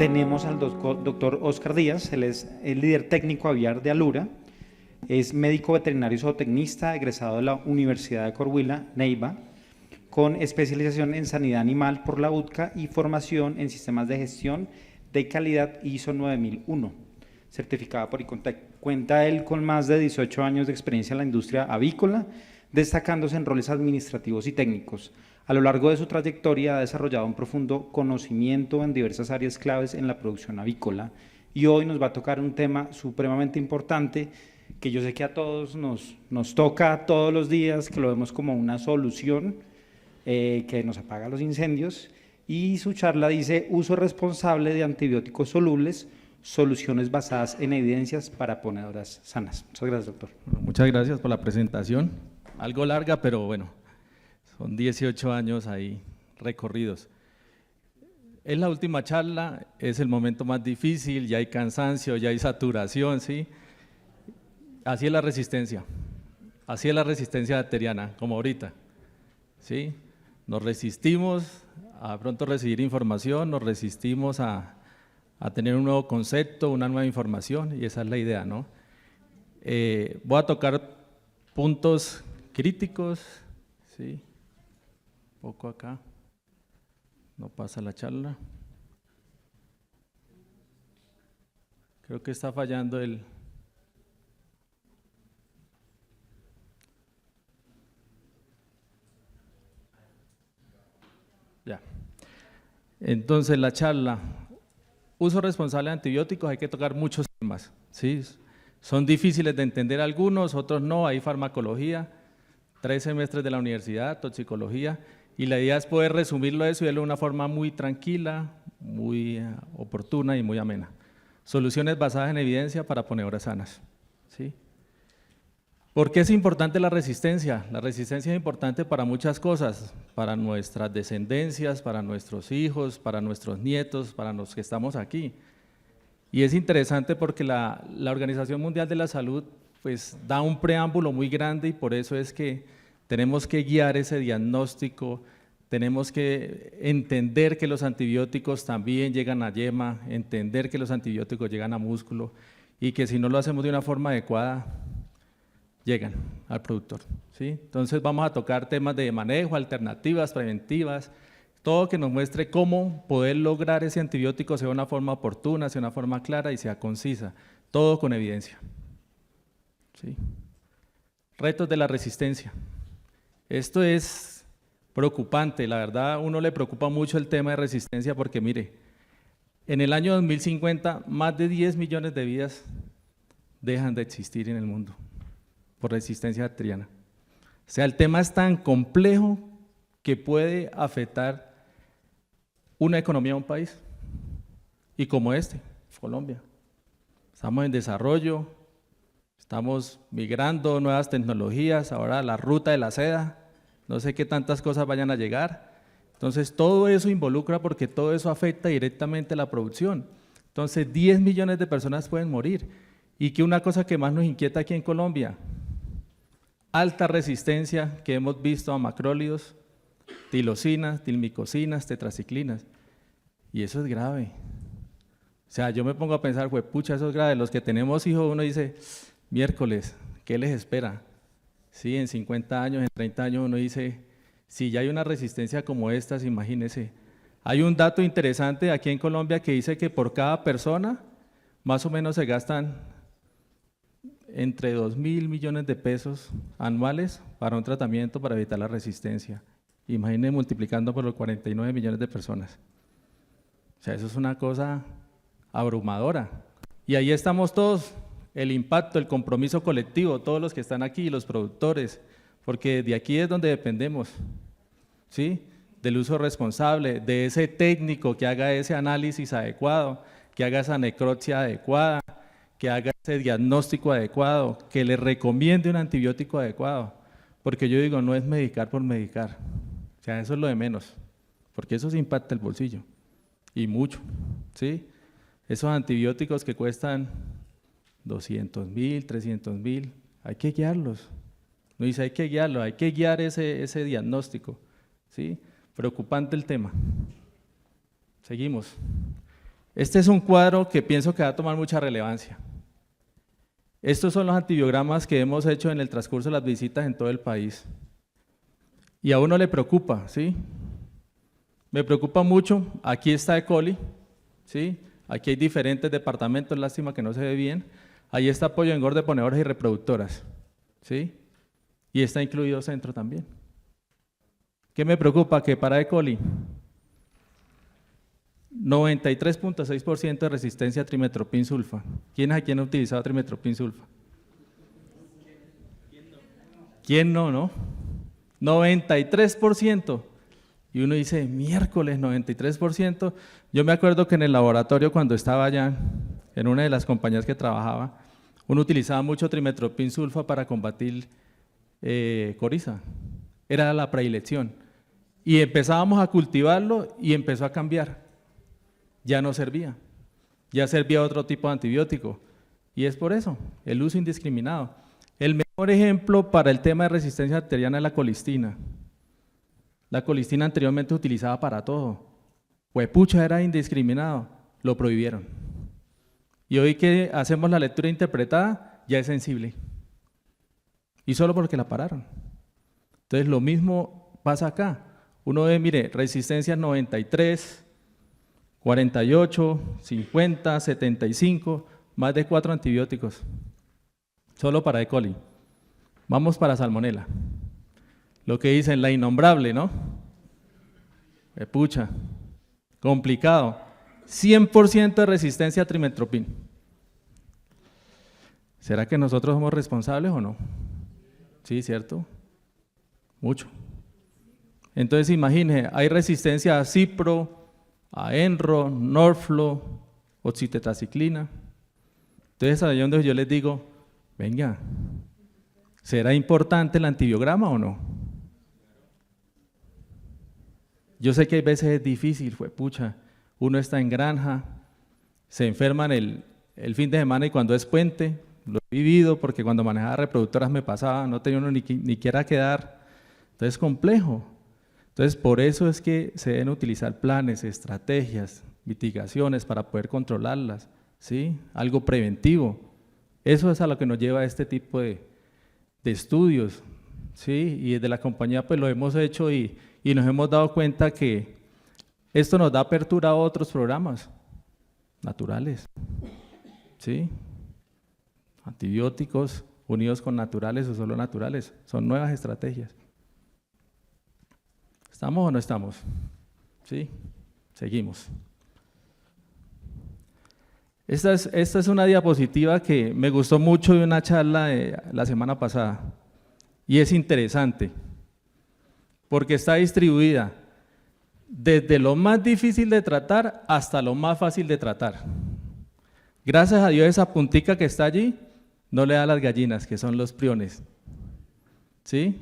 tenemos al doctor Oscar Díaz. Él es el líder técnico aviar de Alura, es médico veterinario zootecnista, egresado de la Universidad de Coahuila, Neiva, con especialización en sanidad animal por la UTCA y formación en sistemas de gestión de calidad ISO 9001, certificada por Icontec. Cuenta él con más de 18 años de experiencia en la industria avícola, destacándose en roles administrativos y técnicos. A lo largo de su trayectoria ha desarrollado un profundo conocimiento en diversas áreas claves en la producción avícola y hoy nos va a tocar un tema supremamente importante que yo sé que a todos nos toca todos los días, que lo vemos como una solución que nos apaga los incendios, y su charla dice: uso responsable de antibióticos solubles, soluciones basadas en evidencias para ponedoras sanas. Muchas gracias, doctor. Muchas gracias por la presentación, algo larga, pero bueno, son 18 años ahí recorridos. Es la última charla, es el momento más difícil, ya hay cansancio, ya hay saturación, ¿sí? Así es la resistencia bacteriana, como ahorita, ¿sí? Nos resistimos a pronto recibir información, nos resistimos a tener un nuevo concepto, una nueva información, y esa es la idea, ¿no? Voy a tocar puntos críticos, ¿sí? Un poco acá, no pasa la charla. Creo que está fallando el… Ya. Entonces la charla, uso responsable de antibióticos, hay que tocar muchos temas, ¿sí? Son difíciles de entender algunos, otros no, hay farmacología, 3 semestres de la universidad, toxicología, y la idea es poder resumirlo eso y darlo de una forma muy tranquila, muy oportuna y muy amena. Soluciones basadas en evidencia para ponedoras sanas, ¿sí? ¿Por qué es importante la resistencia? La resistencia es importante para muchas cosas, para nuestras descendencias, para nuestros hijos, para nuestros nietos, para los que estamos aquí. Y es interesante porque la Organización Mundial de la Salud pues da un preámbulo muy grande, y por eso es que tenemos que guiar ese diagnóstico, tenemos que entender que los antibióticos también llegan a yema, entender que los antibióticos llegan a músculo, y que si no lo hacemos de una forma adecuada, llegan al productor, ¿sí? Entonces vamos a tocar temas de manejo, alternativas, preventivas, todo que nos muestre cómo poder lograr ese antibiótico sea de una forma oportuna, sea de una forma clara y sea concisa, todo con evidencia, ¿sí? Retos de la resistencia. Esto es preocupante, la verdad, a uno le preocupa mucho el tema de resistencia porque mire, en el año 2050 más de 10 millones de vidas dejan de existir en el mundo por resistencia bacteriana. O sea, el tema es tan complejo que puede afectar una economía de un país, y como Colombia. Estamos en desarrollo, estamos migrando nuevas tecnologías, ahora la ruta de la seda, no sé qué tantas cosas vayan a llegar. Entonces todo eso involucra, porque todo eso afecta directamente la producción. Entonces 10 millones de personas pueden morir. Y que una cosa que más nos inquieta aquí en Colombia, alta resistencia que hemos visto a macrólidos, tilocinas, tilmicosinas, tetraciclinas, y eso es grave. O sea, yo me pongo a pensar, pucha, eso es grave. Los que tenemos hijos, uno dice, miércoles, ¿qué les espera? Sí, en 50 años, en 30 años, uno dice, si ya hay una resistencia como estas, imagínense. Hay un dato interesante aquí en Colombia que dice que por cada persona, más o menos se gastan entre 2.000 millones de pesos anuales para un tratamiento para evitar la resistencia. Imaginen multiplicando por los 49 millones de personas. O sea, eso es una cosa abrumadora. Y ahí estamos todos, el impacto, el compromiso colectivo, todos los que están aquí, los productores, porque de aquí es donde dependemos, ¿sí? Del uso responsable, de ese técnico que haga ese análisis adecuado, que haga esa necropsia adecuada, que haga ese diagnóstico adecuado, que le recomiende un antibiótico adecuado, porque yo digo, no es medicar por medicar, o sea, eso es lo de menos, porque eso sí impacta el bolsillo, y mucho, ¿sí? Esos antibióticos que cuestan 200.000, 300.000, hay que guiarlos, no dice hay que guiarlos, hay que guiar ese diagnóstico, ¿sí? Preocupante el tema. Seguimos. Este es un cuadro que pienso que va a tomar mucha relevancia. Estos son los antibiogramas que hemos hecho en el transcurso de las visitas en todo el país. Y a uno le preocupa, ¿sí? Me preocupa mucho, aquí está E. coli, ¿sí? Aquí hay diferentes departamentos, lástima que no se ve bien. Ahí está pollo engorde, ponedoras y reproductoras, ¿sí? Y está incluido centro también. ¿Qué me preocupa? Que para E. coli, 93.6% de resistencia a trimetropin sulfa. ¿Quiénes aquí han utilizado trimetropin sulfa? ¿Quién no, no? 93%. Y uno dice, miércoles, 93%. Yo me acuerdo que en el laboratorio, cuando estaba allá, en una de las compañías que trabajaba, uno utilizaba mucho trimetropin sulfa para combatir coriza. Era la predilección. Y empezábamos a cultivarlo y empezó a cambiar. Ya no servía. Ya servía otro tipo de antibiótico. Y es por eso, el uso indiscriminado. El mejor ejemplo para el tema de resistencia bacteriana es la colistina. La colistina anteriormente se utilizaba para todo. Huepucha, era indiscriminado, lo prohibieron. Y hoy que hacemos la lectura interpretada, ya es sensible. Y solo porque la pararon. Entonces lo mismo pasa acá. Uno ve, mire, resistencias 93, 48, 50, 75, más de 4 antibióticos. Solo para E. coli. Vamos para salmonela. Lo que dicen, la innombrable, ¿no? Pucha, complicado. 100% de resistencia a trimetropin. ¿Será que nosotros somos responsables o no? Sí, ¿cierto? Mucho. Entonces, imagínense, hay resistencia a cipro, a enro, norflo, oxitetraciclina. Entonces, ahí es donde yo les digo, venga, ¿será importante el antibiograma o no? Yo sé que hay veces es difícil, pucha, uno está en granja, se enferman el fin de semana y cuando es puente, lo he vivido porque cuando manejaba reproductoras me pasaba, no tenía uno ni quiera quedar, entonces es complejo. Entonces por eso es que se deben utilizar planes, estrategias, mitigaciones para poder controlarlas, ¿sí? Algo preventivo. Eso es a lo que nos lleva a este tipo de estudios, ¿sí? Y desde la compañía pues lo hemos hecho y nos hemos dado cuenta que esto nos da apertura a otros programas naturales, ¿sí? Antibióticos unidos con naturales o solo naturales, son nuevas estrategias. ¿Estamos o no estamos? ¿Sí? Seguimos. Esta es una diapositiva que me gustó mucho de una charla de la semana pasada y es interesante porque está distribuida desde lo más difícil de tratar hasta lo más fácil de tratar. Gracias a Dios esa puntica que está allí no le da a las gallinas, que son los priones. ¿Sí?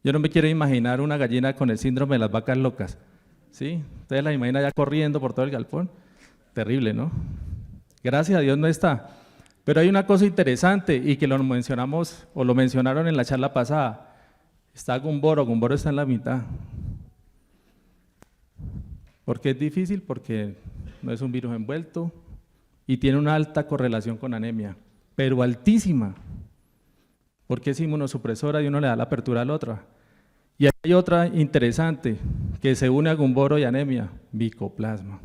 Yo no me quiero imaginar una gallina con el síndrome de las vacas locas. ¿Sí? Ustedes la imaginan ya corriendo por todo el galpón. Terrible, ¿no? Gracias a Dios no está. Pero hay una cosa interesante y que lo mencionamos o lo mencionaron en la charla pasada. Está Gumboro está en la mitad. ¿Por qué es difícil? Porque no es un virus envuelto y tiene una alta correlación con anemia, pero altísima, porque es inmunosupresora y uno le da la apertura al otro. Y hay otra interesante que se une a Gumboro y anemia, Mycoplasma.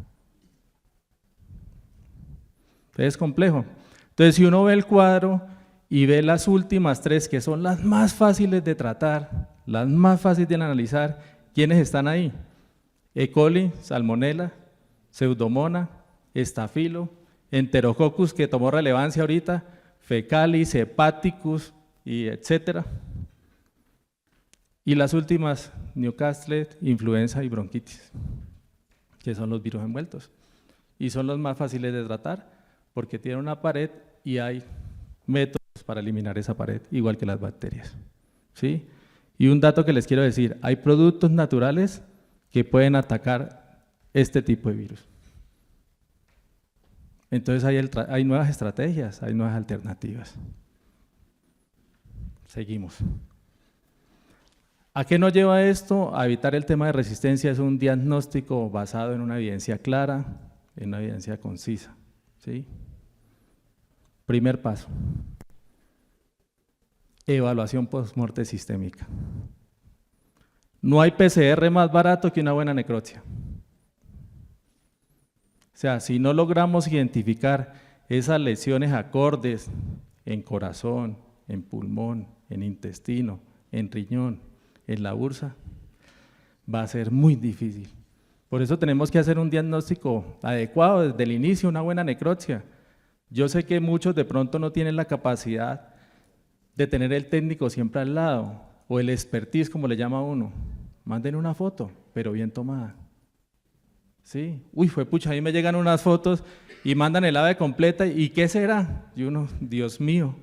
Entonces es complejo. Entonces si uno ve el cuadro y ve las últimas 3 que son las más fáciles de tratar, las más fáciles de analizar, ¿quiénes están ahí? E. coli, salmonella, pseudomonas, estafilo, enterococcus que tomó relevancia ahorita, fecalis, hepaticus y etcétera. Y las últimas, Newcastle, influenza y bronquitis, que son los virus envueltos. Y son los más fáciles de tratar porque tienen una pared y hay métodos para eliminar esa pared, igual que las bacterias. ¿Sí? Y un dato que les quiero decir, hay productos naturales que pueden atacar este tipo de virus. Entonces hay nuevas estrategias, hay nuevas alternativas. Seguimos. ¿A qué nos lleva esto? A evitar el tema de resistencia. Es un diagnóstico basado en una evidencia clara, en una evidencia concisa, ¿sí? Primer paso, evaluación post-muerte sistémica. No hay PCR más barato que una buena necropsia. O sea, si no logramos identificar esas lesiones acordes en corazón, en pulmón, en intestino, en riñón, en la bursa, va a ser muy difícil. Por eso tenemos que hacer un diagnóstico adecuado desde el inicio, una buena necropsia. Yo sé que muchos de pronto no tienen la capacidad de tener el técnico siempre al lado, o el expertise, como le llama uno. Manden una foto, pero bien tomada. ¿Sí? Uy, fue pucha, ahí me llegan unas fotos y mandan el ave completa, ¿y qué será? Y uno, Dios mío,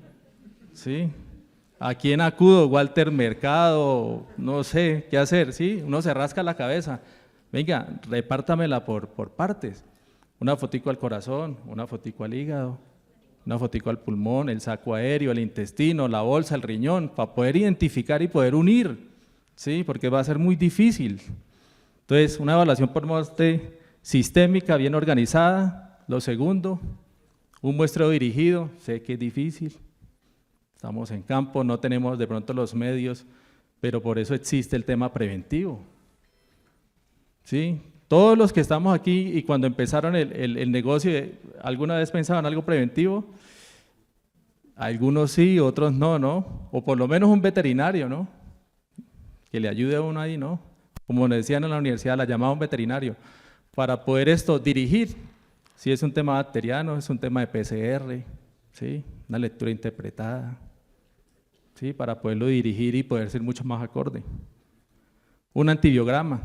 ¿sí? ¿A quién acudo? Walter Mercado, no sé qué hacer, ¿sí? Uno se rasca la cabeza. Venga, repártamela por partes. Una fotico al corazón, una fotico al hígado, una fotico al pulmón, el saco aéreo, el intestino, la bolsa, el riñón, para poder identificar y poder unir, ¿sí? Porque va a ser muy difícil. Entonces, una evaluación por muerte sistémica, bien organizada. Lo segundo, un muestreo dirigido, sé que es difícil. Estamos en campo, no tenemos de pronto los medios, pero por eso existe el tema preventivo. ¿Sí? Todos los que estamos aquí y cuando empezaron el negocio, ¿alguna vez pensaban algo preventivo? Algunos sí, otros no, ¿no? O por lo menos un veterinario, ¿no? Que le ayude a uno ahí, ¿no? Como nos decían en la universidad, la llamaba un veterinario, para poder dirigir. Si es un tema bacteriano, es un tema de PCR, ¿sí? Una lectura interpretada, ¿sí? Para poderlo dirigir y poder ser mucho más acorde. Un antibiograma.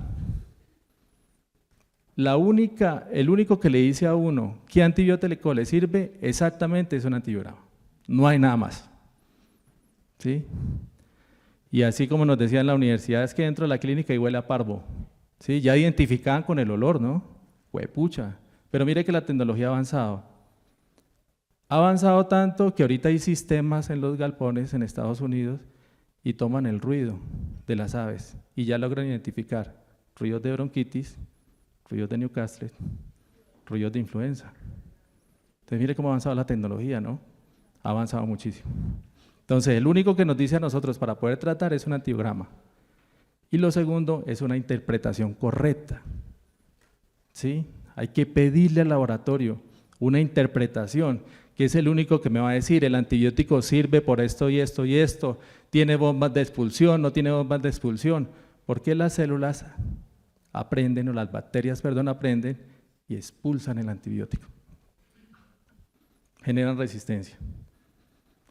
El único que le dice a uno qué antibiótico le sirve exactamente es un antibiograma. No hay nada más. ¿Sí? Y así como nos decían en la universidad, es que dentro de la clínica y huele a parvo. ¿Sí? Ya identificaban con el olor, ¿no? Huepucha. Pero mire que la tecnología ha avanzado. Ha avanzado tanto que ahorita hay sistemas en los galpones en Estados Unidos y toman el ruido de las aves y ya logran identificar ruidos de bronquitis, ruidos de Newcastle, ruidos de influenza. Entonces mire cómo ha avanzado la tecnología, ¿no? Ha avanzado muchísimo. Entonces el único que nos dice a nosotros para poder tratar es un antibiograma. Y lo segundo es una interpretación correcta. ¿Sí? Hay que pedirle al laboratorio una interpretación, que es el único que me va a decir, el antibiótico sirve por esto y esto y esto, tiene bombas de expulsión, no tiene bombas de expulsión. ¿Por qué las células aprenden, o las bacterias, perdón, aprenden y expulsan el antibiótico? Generan resistencia.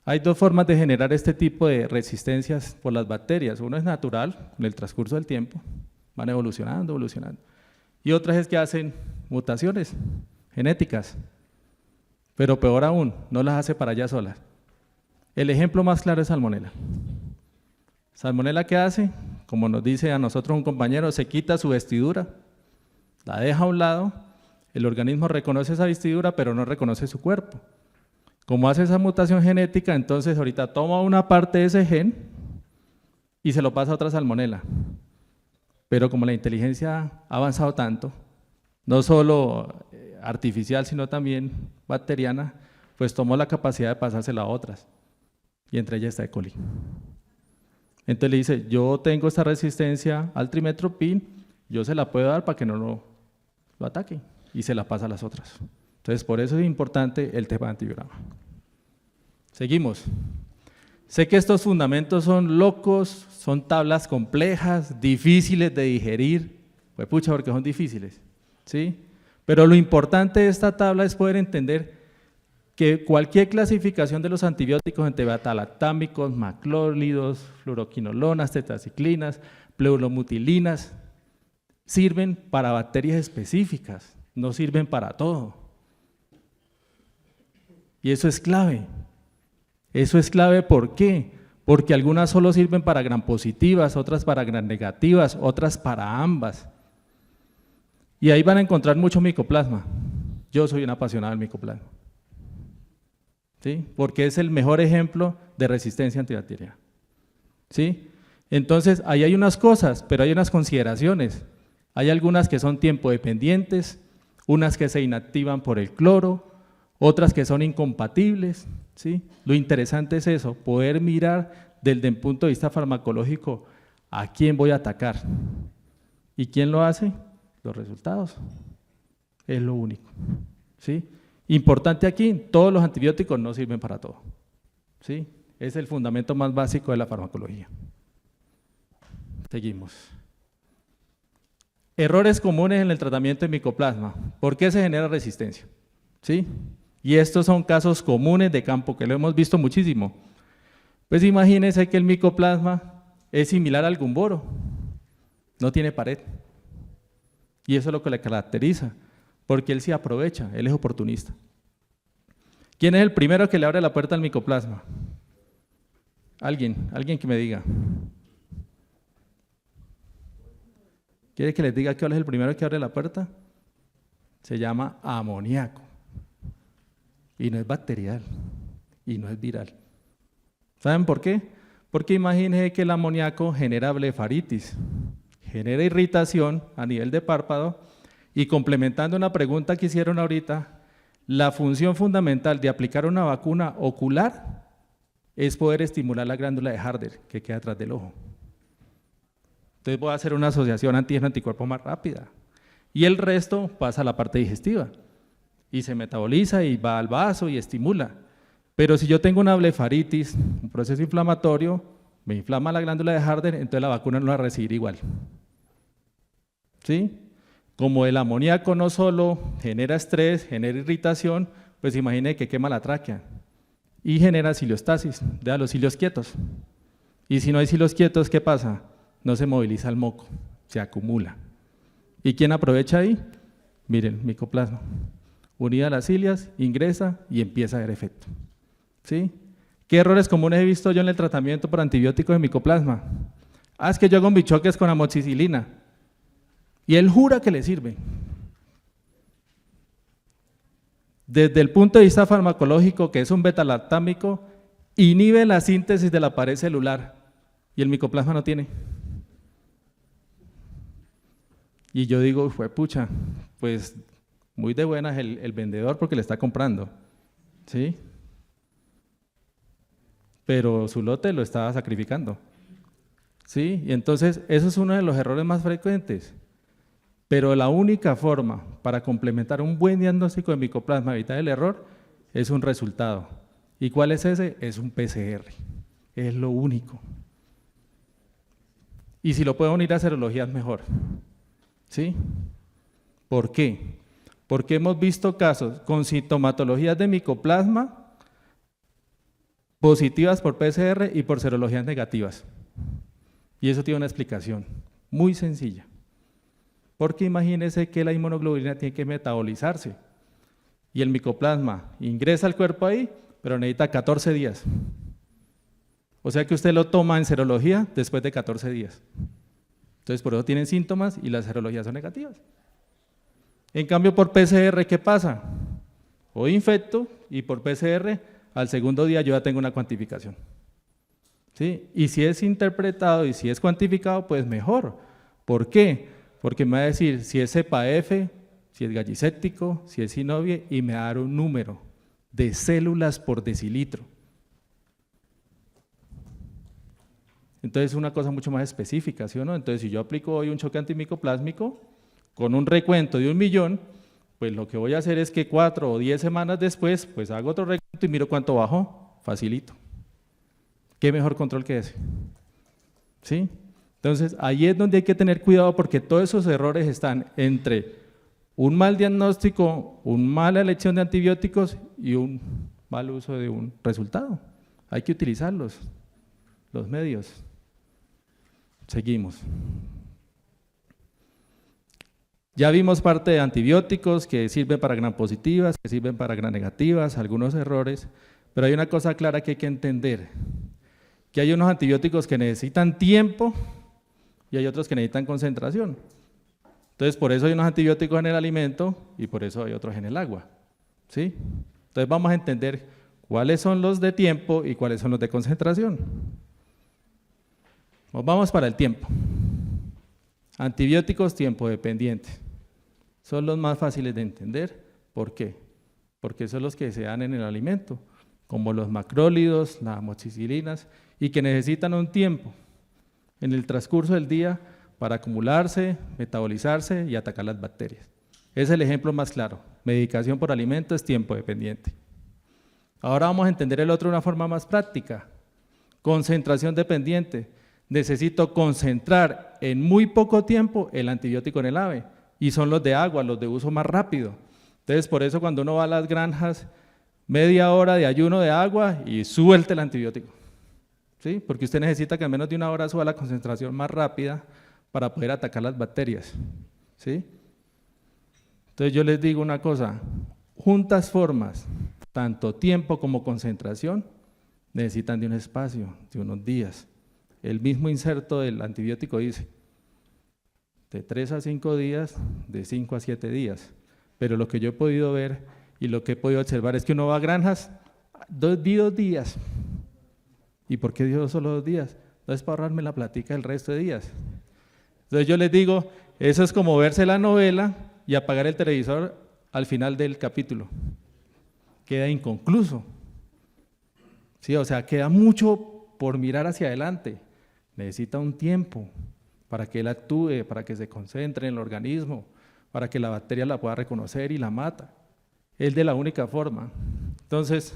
Hay dos formas de generar este tipo de resistencias por las bacterias. Uno es natural, con el transcurso del tiempo, van evolucionando, evolucionando. Y otras es que hacen mutaciones genéticas, pero peor aún, no las hace para allá solas. El ejemplo más claro es Salmonella. Salmonella, ¿qué hace? Como nos dice a nosotros un compañero, se quita su vestidura, la deja a un lado, el organismo reconoce esa vestidura, pero no reconoce su cuerpo. Como hace esa mutación genética, entonces ahorita toma una parte de ese gen y se lo pasa a otra Salmonella. Pero como la inteligencia ha avanzado tanto, no solo artificial, sino también bacteriana, pues tomó la capacidad de pasársela a otras, y entre ellas está E. coli. Entonces le dice, yo tengo esta resistencia al trimestoprim, yo se la puedo dar para que no lo ataque, y se la pasa a las otras. Entonces, por eso es importante el tema de antibiograma. Seguimos. Sé que estos fundamentos son locos, son tablas complejas, difíciles de digerir, pues pucha, porque son difíciles, ¿sí? Pero lo importante de esta tabla es poder entender que cualquier clasificación de los antibióticos entre beta-lactámicos, macrólidos, fluoroquinolonas, tetraciclinas, pleuromutilinas, sirven para bacterias específicas, no sirven para todo. Y eso es clave. Eso es clave, ¿por qué? Porque algunas solo sirven para gram positivas, otras para gram negativas, otras para ambas. Y ahí van a encontrar mucho micoplasma. Yo soy un apasionado del micoplasma. ¿Sí? Porque es el mejor ejemplo de resistencia antibacteriana. ¿Sí? Entonces, ahí hay unas cosas, pero hay unas consideraciones. Hay algunas que son tiempo dependientes, unas que se inactivan por el cloro, otras que son incompatibles, ¿sí? Lo interesante es eso, poder mirar desde el punto de vista farmacológico a quién voy a atacar. ¿Y quién lo hace? Los resultados. Es lo único, ¿sí? Importante aquí, todos los antibióticos no sirven para todo, ¿sí? Es el fundamento más básico de la farmacología. Seguimos. Errores comunes en el tratamiento de micoplasma. ¿Por qué se genera resistencia? ¿Sí? Y estos son casos comunes de campo que lo hemos visto muchísimo. Pues imagínense que el micoplasma es similar al gumboro, no tiene pared. Y eso es lo que le caracteriza, porque él se aprovecha, él es oportunista. ¿Quién es el primero que le abre la puerta al micoplasma? Alguien que me diga. ¿Quiere que les diga cuál es el primero que abre la puerta? Se llama amoníaco. Y no es bacterial, y no es viral. ¿Saben por qué? Porque imagínense que el amoníaco genera blefaritis, genera irritación a nivel de párpado, y complementando una pregunta que hicieron ahorita, la función fundamental de aplicar una vacuna ocular es poder estimular la glándula de Harder, que queda atrás del ojo. Entonces voy a hacer una asociación antígeno-anticuerpo más rápida. Y el resto pasa a la parte digestiva. Y se metaboliza y va al vaso y estimula. Pero si yo tengo una blefaritis, un proceso inflamatorio, me inflama la glándula de Harder, entonces la vacuna no la va a recibir igual. ¿Sí? Como el amoníaco no solo genera estrés, genera irritación, pues imagine que quema la tráquea y genera ciliostasis, deja los cilios quietos. Y si no hay cilios quietos, ¿qué pasa? No se moviliza el moco, se acumula. ¿Y quién aprovecha ahí? Miren, micoplasma. Unida a las cilias, ingresa y empieza a dar efecto. ¿Sí? ¿Qué errores comunes he visto yo en el tratamiento por antibióticos de micoplasma? Es que yo hago bichoques con amoxicilina y él jura que le sirve. Desde el punto de vista farmacológico, que es un beta-lactámico, inhibe la síntesis de la pared celular y el micoplasma no tiene. Y yo digo, pucha, pues muy de buenas el vendedor porque le está comprando, ¿sí? Pero su lote lo estaba sacrificando, ¿sí? Y entonces eso es uno de los errores más frecuentes. Pero la única forma para complementar un buen diagnóstico de micoplasma, evitar el error, es un resultado. ¿Y cuál es ese? Es un PCR, es lo único. Y si lo puedo unir a serologías, mejor. ¿Sí? ¿Por qué? Porque hemos visto casos con sintomatologías de micoplasma positivas por PCR y por serologías negativas. Y eso tiene una explicación muy sencilla. Porque imagínense que la inmunoglobulina tiene que metabolizarse y el micoplasma ingresa al cuerpo ahí, pero necesita 14 días. O sea que usted lo toma en serología después de 14 días. Entonces por eso tienen síntomas y las serologías son negativas. En cambio por PCR, ¿qué pasa? Hoy infecto y por PCR al segundo día yo ya tengo una cuantificación. ¿Sí? Y si es interpretado y si es cuantificado, pues mejor. ¿Por qué? Porque me va a decir si es cepa F, si es gallicéptico, si es synovie y me va a dar un número de células por decilitro. Entonces es una cosa mucho más específica, ¿sí o no? Entonces si yo aplico hoy un choque antimicoplásico con un recuento de 1.000.000, pues lo que voy a hacer es que 4 o 10 semanas después, pues hago otro recuento y miro cuánto bajó, facilito. ¿Qué mejor control que ese? ¿Sí? Entonces, ahí es donde hay que tener cuidado porque todos esos errores están entre un mal diagnóstico, una mala elección de antibióticos y un mal uso de un resultado. Hay que utilizarlos, los medios. Seguimos. Ya vimos parte de antibióticos que sirven para gram positivas, que sirven para gram negativas, algunos errores, pero hay una cosa clara que hay que entender, que hay unos antibióticos que necesitan tiempo y hay otros que necesitan concentración. Entonces, por eso hay unos antibióticos en el alimento y por eso hay otros en el agua. ¿Sí? Entonces, vamos a entender cuáles son los de tiempo y cuáles son los de concentración. Vamos para el tiempo. Antibióticos tiempo dependientes. son los más fáciles de entender. ¿Por qué? Porque son los que se dan en el alimento, como los macrólidos, las amoxicilinas, y que necesitan un tiempo en el transcurso del día para acumularse, metabolizarse y atacar las bacterias. Ese es el ejemplo más claro. Medicación por alimento es tiempo dependiente. Ahora vamos a entender el otro de una forma más práctica. Concentración dependiente. Necesito concentrar en muy poco tiempo el antibiótico en el ave, y son los de agua, los de uso más rápido. Entonces, por eso cuando uno va a las granjas, media hora de ayuno de agua y suelte el antibiótico. ¿Sí? Porque usted necesita que en menos de una hora suba la concentración más rápida para poder atacar las bacterias. ¿Sí? Entonces yo les digo una cosa, juntas formas, tanto tiempo como concentración, necesitan de un espacio, de unos días. El mismo inserto del antibiótico dice, de 3 a 5 días, de 5 a 7 días. Pero lo que yo he podido ver y lo que he podido observar es que uno va a granjas, di 2 días. ¿Y por qué dio solo 2 días? No es para ahorrarme la platica el resto de días. Entonces yo les digo, eso es como verse la novela y apagar el televisor al final del capítulo. Queda inconcluso. Sí, o sea, queda mucho por mirar hacia adelante. Necesita un tiempo para que él actúe, para que se concentre en el organismo, para que la bacteria la pueda reconocer y la mata. Es de la única forma. Entonces,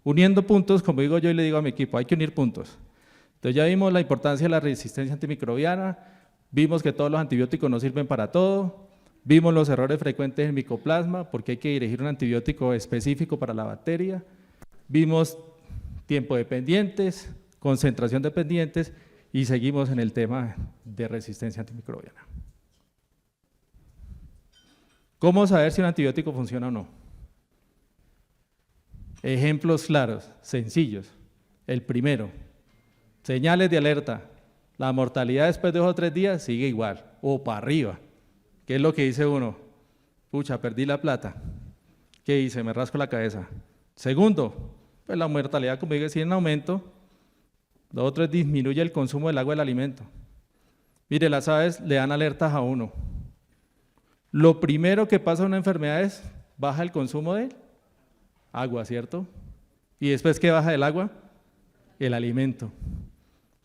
uniendo puntos, como digo yo y le digo a mi equipo, hay que unir puntos. Entonces ya vimos la importancia de la resistencia antimicrobiana, vimos que todos los antibióticos no sirven para todo, vimos los errores frecuentes en micoplasma, porque hay que dirigir un antibiótico específico para la bacteria, vimos tiempo dependientes, concentración dependientes, y seguimos en el tema de resistencia antimicrobiana. ¿Cómo saber si un antibiótico funciona o no? Ejemplos claros, sencillos. El primero, señales de alerta. La mortalidad después de 2 o 3 días sigue igual, o para arriba. ¿Qué es lo que dice uno? Pucha, perdí la plata. ¿Qué hice? Me rasco la cabeza. Segundo, pues la mortalidad, como digo, sigue en aumento. Lo otro es disminuye el consumo del agua del alimento. Mire, las aves le dan alertas a uno. Lo primero que pasa en una enfermedad es baja el consumo de agua, ¿cierto? Y después, ¿qué baja del agua? El alimento.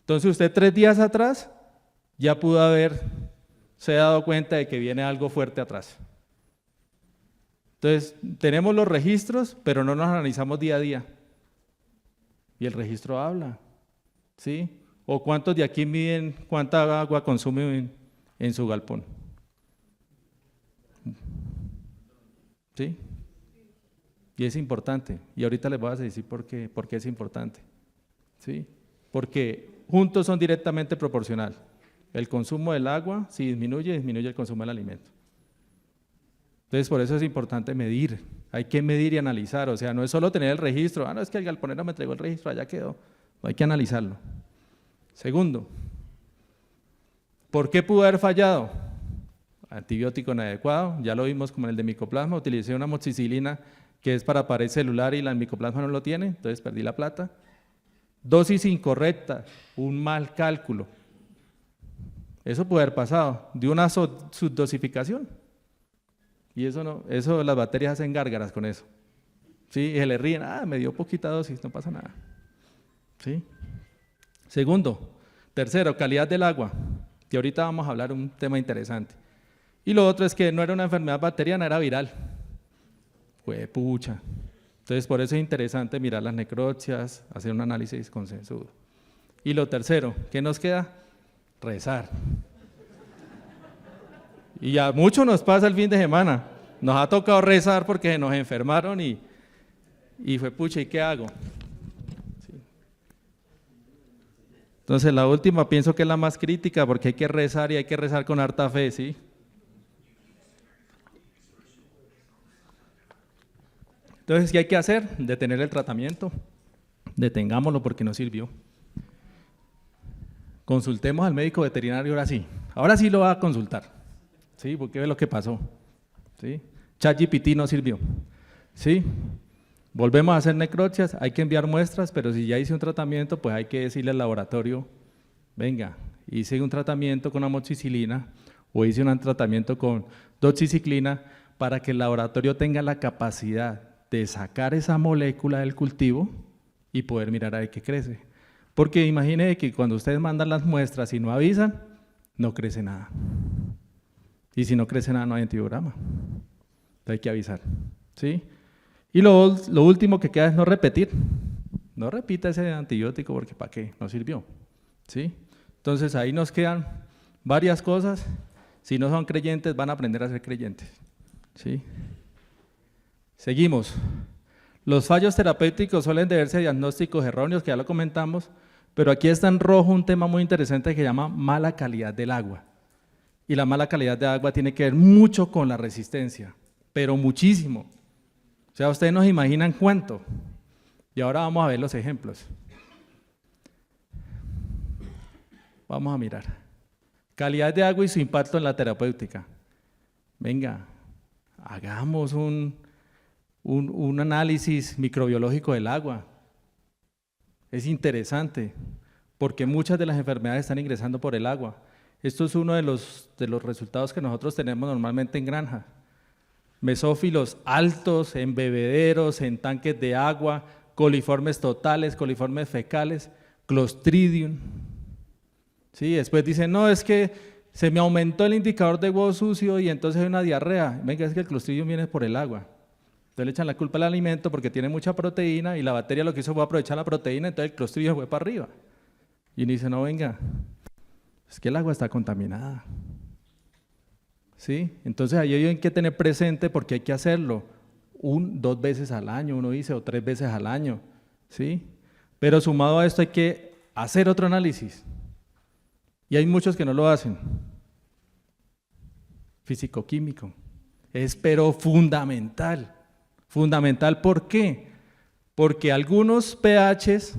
Entonces usted 3 días atrás ya pudo haberse dado cuenta de que viene algo fuerte atrás. Entonces tenemos los registros, pero no nos analizamos día a día. Y el registro habla, ¿sí? O cuántos de aquí miden cuánta agua consumen en su galpón. ¿Sí? Y es importante, y ahorita les voy a decir por qué es importante. ¿Sí? Porque juntos son directamente proporcional. El consumo del agua, si disminuye el consumo del alimento. Entonces, por eso es importante medir. Hay que medir y analizar, o sea, no es solo tener el registro, no es que el galponero me entregó el registro, allá quedó. No, hay que analizarlo. Segundo, ¿por qué pudo haber fallado? Antibiótico inadecuado, ya lo vimos como en el de micoplasma, utilicé una amoxicilina que es para pared celular y la micoplasma no lo tiene, entonces perdí la plata. Dosis incorrecta, un mal cálculo. Eso puede haber pasado, de una subdosificación. Y eso no, eso las bacterias hacen gárgaras con eso. ¿Sí? Y se le ríen, me dio poquita dosis, no pasa nada. ¿Sí? Segundo, tercero, calidad del agua, que ahorita vamos a hablar un tema interesante. Y lo otro es que no era una enfermedad bacteriana, era viral. Pucha. Entonces, por eso es interesante mirar las necropsias, hacer un análisis consensuado. Y lo tercero, ¿qué nos queda? Rezar. Y a muchos nos pasa el fin de semana. Nos ha tocado rezar porque nos enfermaron y fue pucha, ¿y qué hago? Sí. Entonces, la última pienso que es la más crítica porque hay que rezar y hay que rezar con harta fe, ¿sí? Entonces, ¿qué hay que hacer? Detener el tratamiento, detengámoslo porque no sirvió. Consultemos al médico veterinario ahora sí lo va a consultar, ¿sí? Porque ve lo que pasó, ¿sí? ChatGPT no sirvió, ¿sí? Volvemos a hacer necropsias, hay que enviar muestras, pero si ya hice un tratamiento, pues hay que decirle al laboratorio, venga, hice un tratamiento con amoxicilina o hice un tratamiento con doxiciclina, para que el laboratorio tenga la capacidad de sacar esa molécula del cultivo y poder mirar a ver qué crece. Porque imagine que cuando ustedes mandan las muestras y no avisan, no crece nada. Y si no crece nada, no hay antibiograma. Entonces hay que avisar, ¿sí? Y lo último que queda es no repetir. No repita ese antibiótico porque ¿para qué? No sirvió, ¿sí? Entonces ahí nos quedan varias cosas. Si no son creyentes, van a aprender a ser creyentes, ¿sí? Seguimos. Los fallos terapéuticos suelen deberse a diagnósticos erróneos, que ya lo comentamos, pero aquí está en rojo un tema muy interesante que se llama mala calidad del agua. Y la mala calidad del agua tiene que ver mucho con la resistencia, pero muchísimo. O sea, ustedes no se imaginan cuánto. Y ahora vamos a ver los ejemplos. Vamos a mirar. Calidad de agua y su impacto en la terapéutica. Venga, hagamos un análisis microbiológico del agua. Es interesante, porque muchas de las enfermedades están ingresando por el agua. Esto es uno de los resultados que nosotros tenemos normalmente en granja. Mesófilos altos en bebederos, en tanques de agua, coliformes totales, coliformes fecales, Clostridium. Sí, después dicen, no, es que se me aumentó el indicador de huevo sucio y entonces hay una diarrea. Venga, es que el Clostridium viene por el agua. Entonces le echan la culpa al alimento porque tiene mucha proteína y la bacteria lo que hizo fue aprovechar la proteína, entonces el Clostridium fue para arriba. Y uno dice, no, venga, es que el agua está contaminada. ¿Sí? Entonces ahí hay que tener presente porque hay que hacerlo 2 veces al año, uno dice, o 3 veces al año. ¿Sí? Pero sumado a esto hay que hacer otro análisis. Y hay muchos que no lo hacen. Físico-químico. Es pero fundamental. Fundamental, ¿por qué? Porque algunos pHs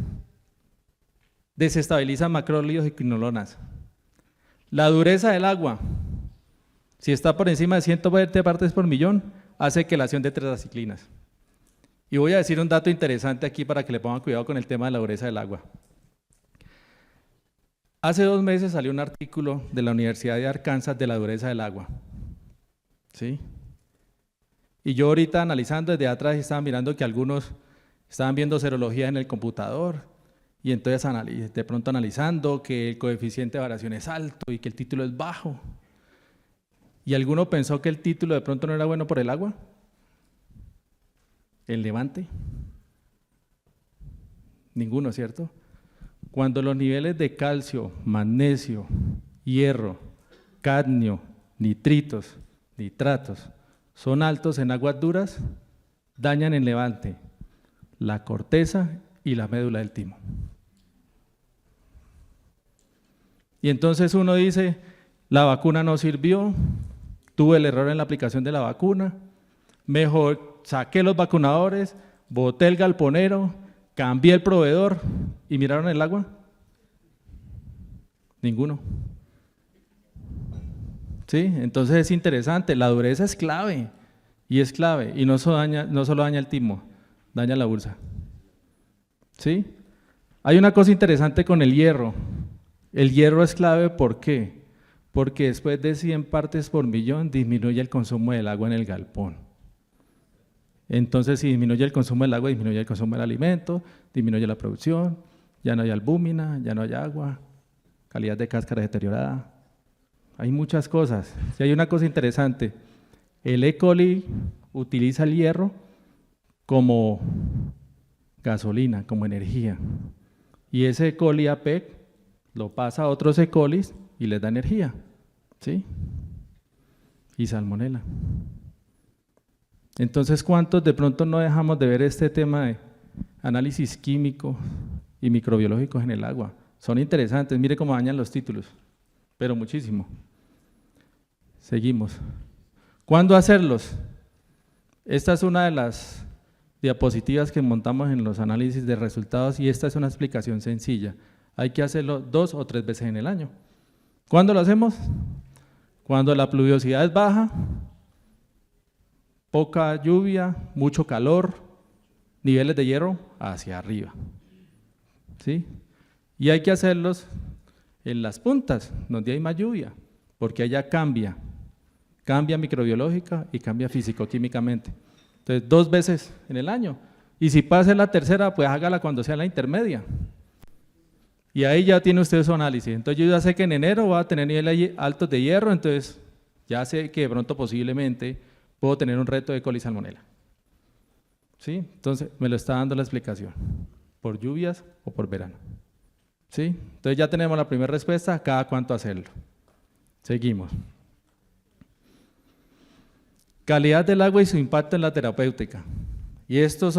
desestabilizan macrólidos y quinolonas. La dureza del agua, si está por encima de 120 partes por millón, hace quelación de tetraciclinas. Y voy a decir un dato interesante aquí para que le pongan cuidado con el tema de la dureza del agua. Hace 2 meses salió un artículo de la Universidad de Arkansas de la dureza del agua. ¿Sí? Y yo ahorita analizando desde atrás estaba mirando que algunos estaban viendo serología en el computador y entonces de pronto analizando que el coeficiente de variación es alto y que el título es bajo. ¿Y alguno pensó que el título de pronto no era bueno por el agua? ¿El Levante? Ninguno, ¿cierto? Cuando los niveles de calcio, magnesio, hierro, cadmio, nitritos, nitratos son altos en aguas duras, dañan el levante, la corteza y la médula del timo. Y entonces uno dice, la vacuna no sirvió, tuve el error en la aplicación de la vacuna, mejor saqué los vacunadores, boté el galponero, cambié el proveedor y ¿miraron el agua? Ninguno. ¿Sí? Entonces es interesante, la dureza es clave y no solo daña el timo, daña la bursa. ¿Sí? Hay una cosa interesante con el hierro es clave, ¿por qué? Porque después de 100 partes por millón disminuye el consumo del agua en el galpón. Entonces si disminuye el consumo del agua, disminuye el consumo del alimento, disminuye la producción, ya no hay albúmina, ya no hay agua, calidad de cáscara deteriorada. Hay muchas cosas. Si hay una cosa interesante, el E. coli utiliza el hierro como gasolina, como energía. Y ese E. coli APEC lo pasa a otros E. colis y les da energía. ¿Sí? Y salmonela. Entonces, ¿cuántos de pronto no dejamos de ver este tema de análisis químico y microbiológicos en el agua? Son interesantes, mire cómo dañan los títulos, pero muchísimo. Seguimos. ¿Cuándo hacerlos? Esta es una de las diapositivas que montamos en los análisis de resultados y esta es una explicación sencilla. Hay que hacerlo 2 o 3 veces en el año. ¿Cuándo lo hacemos? Cuando la pluviosidad es baja, poca lluvia, mucho calor, niveles de hierro hacia arriba. ¿Sí? Y hay que hacerlos en las puntas, donde hay más lluvia, porque allá cambia. cambia microbiológica y cambia físico-químicamente. Entonces, 2 veces en el año. Y si pasa la tercera, pues hágala cuando sea la intermedia. Y ahí ya tiene usted su análisis. Entonces, yo ya sé que en enero va a tener niveles altos de hierro, entonces ya sé que de pronto posiblemente puedo tener un reto de E. coli salmonella. ¿Sí? Entonces, me lo está dando la explicación. ¿Por lluvias o por verano? ¿Sí? Entonces, ya tenemos la primera respuesta, cada cuánto hacerlo. Seguimos. Calidad del agua y su impacto en la terapéutica. Y estos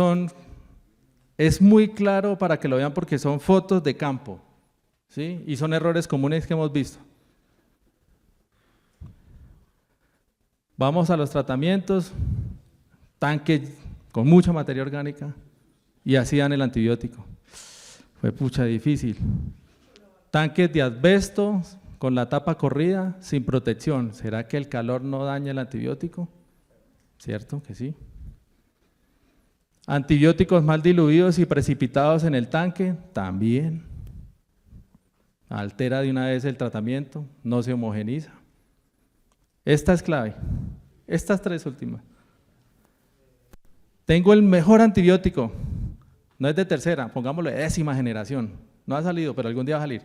es muy claro para que lo vean porque son fotos de campo, ¿sí? Y son errores comunes que hemos visto. Vamos a los tratamientos, tanques con mucha materia orgánica y así dan el antibiótico. Fue pucha difícil. Tanques de asbesto con la tapa corrida, sin protección. ¿Será que el calor no daña el antibiótico? ¿Cierto que sí? Antibióticos mal diluidos y precipitados en el tanque, también. Altera de una vez el tratamiento, no se homogeniza. Esta es clave. Estas 3 últimas. Tengo el mejor antibiótico, no es de tercera, pongámoslo de 10ª generación. No ha salido, pero algún día va a salir.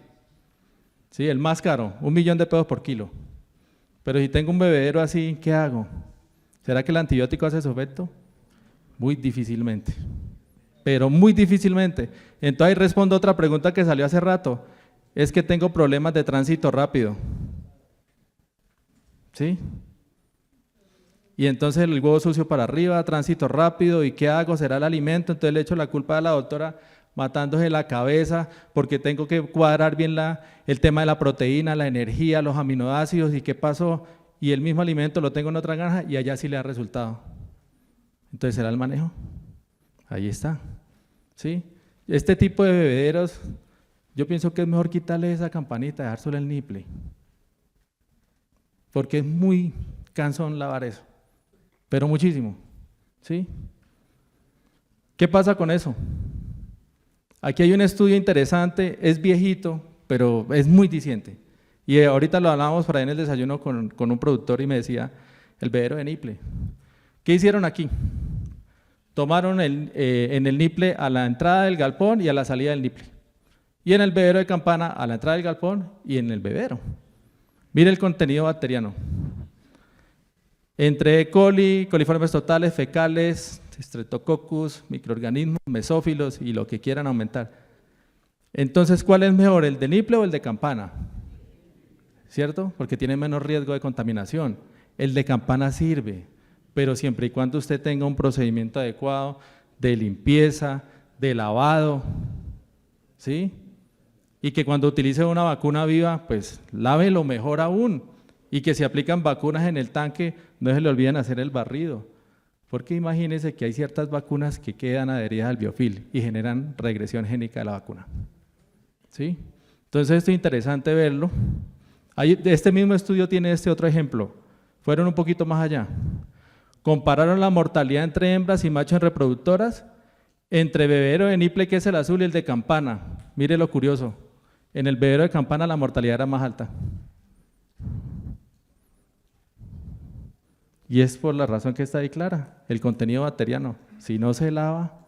Sí, el más caro, $1.000.000 por kilo. Pero si tengo un bebedero así, ¿qué hago? ¿Será que el antibiótico hace su efecto? Muy difícilmente, pero muy difícilmente. Entonces ahí respondo a otra pregunta que salió hace rato, es que tengo problemas de tránsito rápido. ¿Sí? Y entonces el huevo sucio para arriba, tránsito rápido, ¿y qué hago? ¿Será el alimento? Entonces le echo la culpa a la doctora matándose la cabeza porque tengo que cuadrar bien el tema de la proteína, la energía, los aminoácidos, ¿y qué pasó? Y el mismo alimento lo tengo en otra granja y allá sí le da resultado. Entonces, ¿será el manejo? Ahí está. ¿Sí? Este tipo de bebederos, yo pienso que es mejor quitarle esa campanita, dejar solo el nipple. Porque es muy cansón lavar eso. Pero muchísimo. ¿Sí? ¿Qué pasa con eso? Aquí hay un estudio interesante, es viejito, pero es muy diciente. Y ahorita lo hablábamos por ahí en el desayuno con un productor y me decía, el bebedero de nipple. ¿Qué hicieron aquí? Tomaron en el nipple a la entrada del galpón y a la salida del nipple. Y en el bebedero de campana a la entrada del galpón y en el bebedero. Mire el contenido bacteriano. Entre E. coli, coliformes totales, fecales, Streptococcus, microorganismos, mesófilos y lo que quieran aumentar. Entonces, ¿cuál es mejor, el de nipple o el de campana? ¿Cierto? Porque tiene menos riesgo de contaminación. El de campana sirve, pero siempre y cuando usted tenga un procedimiento adecuado de limpieza, de lavado, ¿sí? Y que cuando utilice una vacuna viva, pues lávelo mejor aún. Y que si aplican vacunas en el tanque, no se le olviden hacer el barrido. Porque imagínense que hay ciertas vacunas que quedan adheridas al biofil y generan regresión génica de la vacuna. ¿Sí? Entonces esto es interesante verlo. Este mismo estudio tiene este otro ejemplo. Fueron un poquito más allá. Compararon la mortalidad entre hembras y machos en reproductoras entre bebedero de nipple, que es el azul, y el de campana. Mire lo curioso. En el bebedero de campana la mortalidad era más alta. Y es por la razón que está ahí clara, el contenido bacteriano. Si no se lava,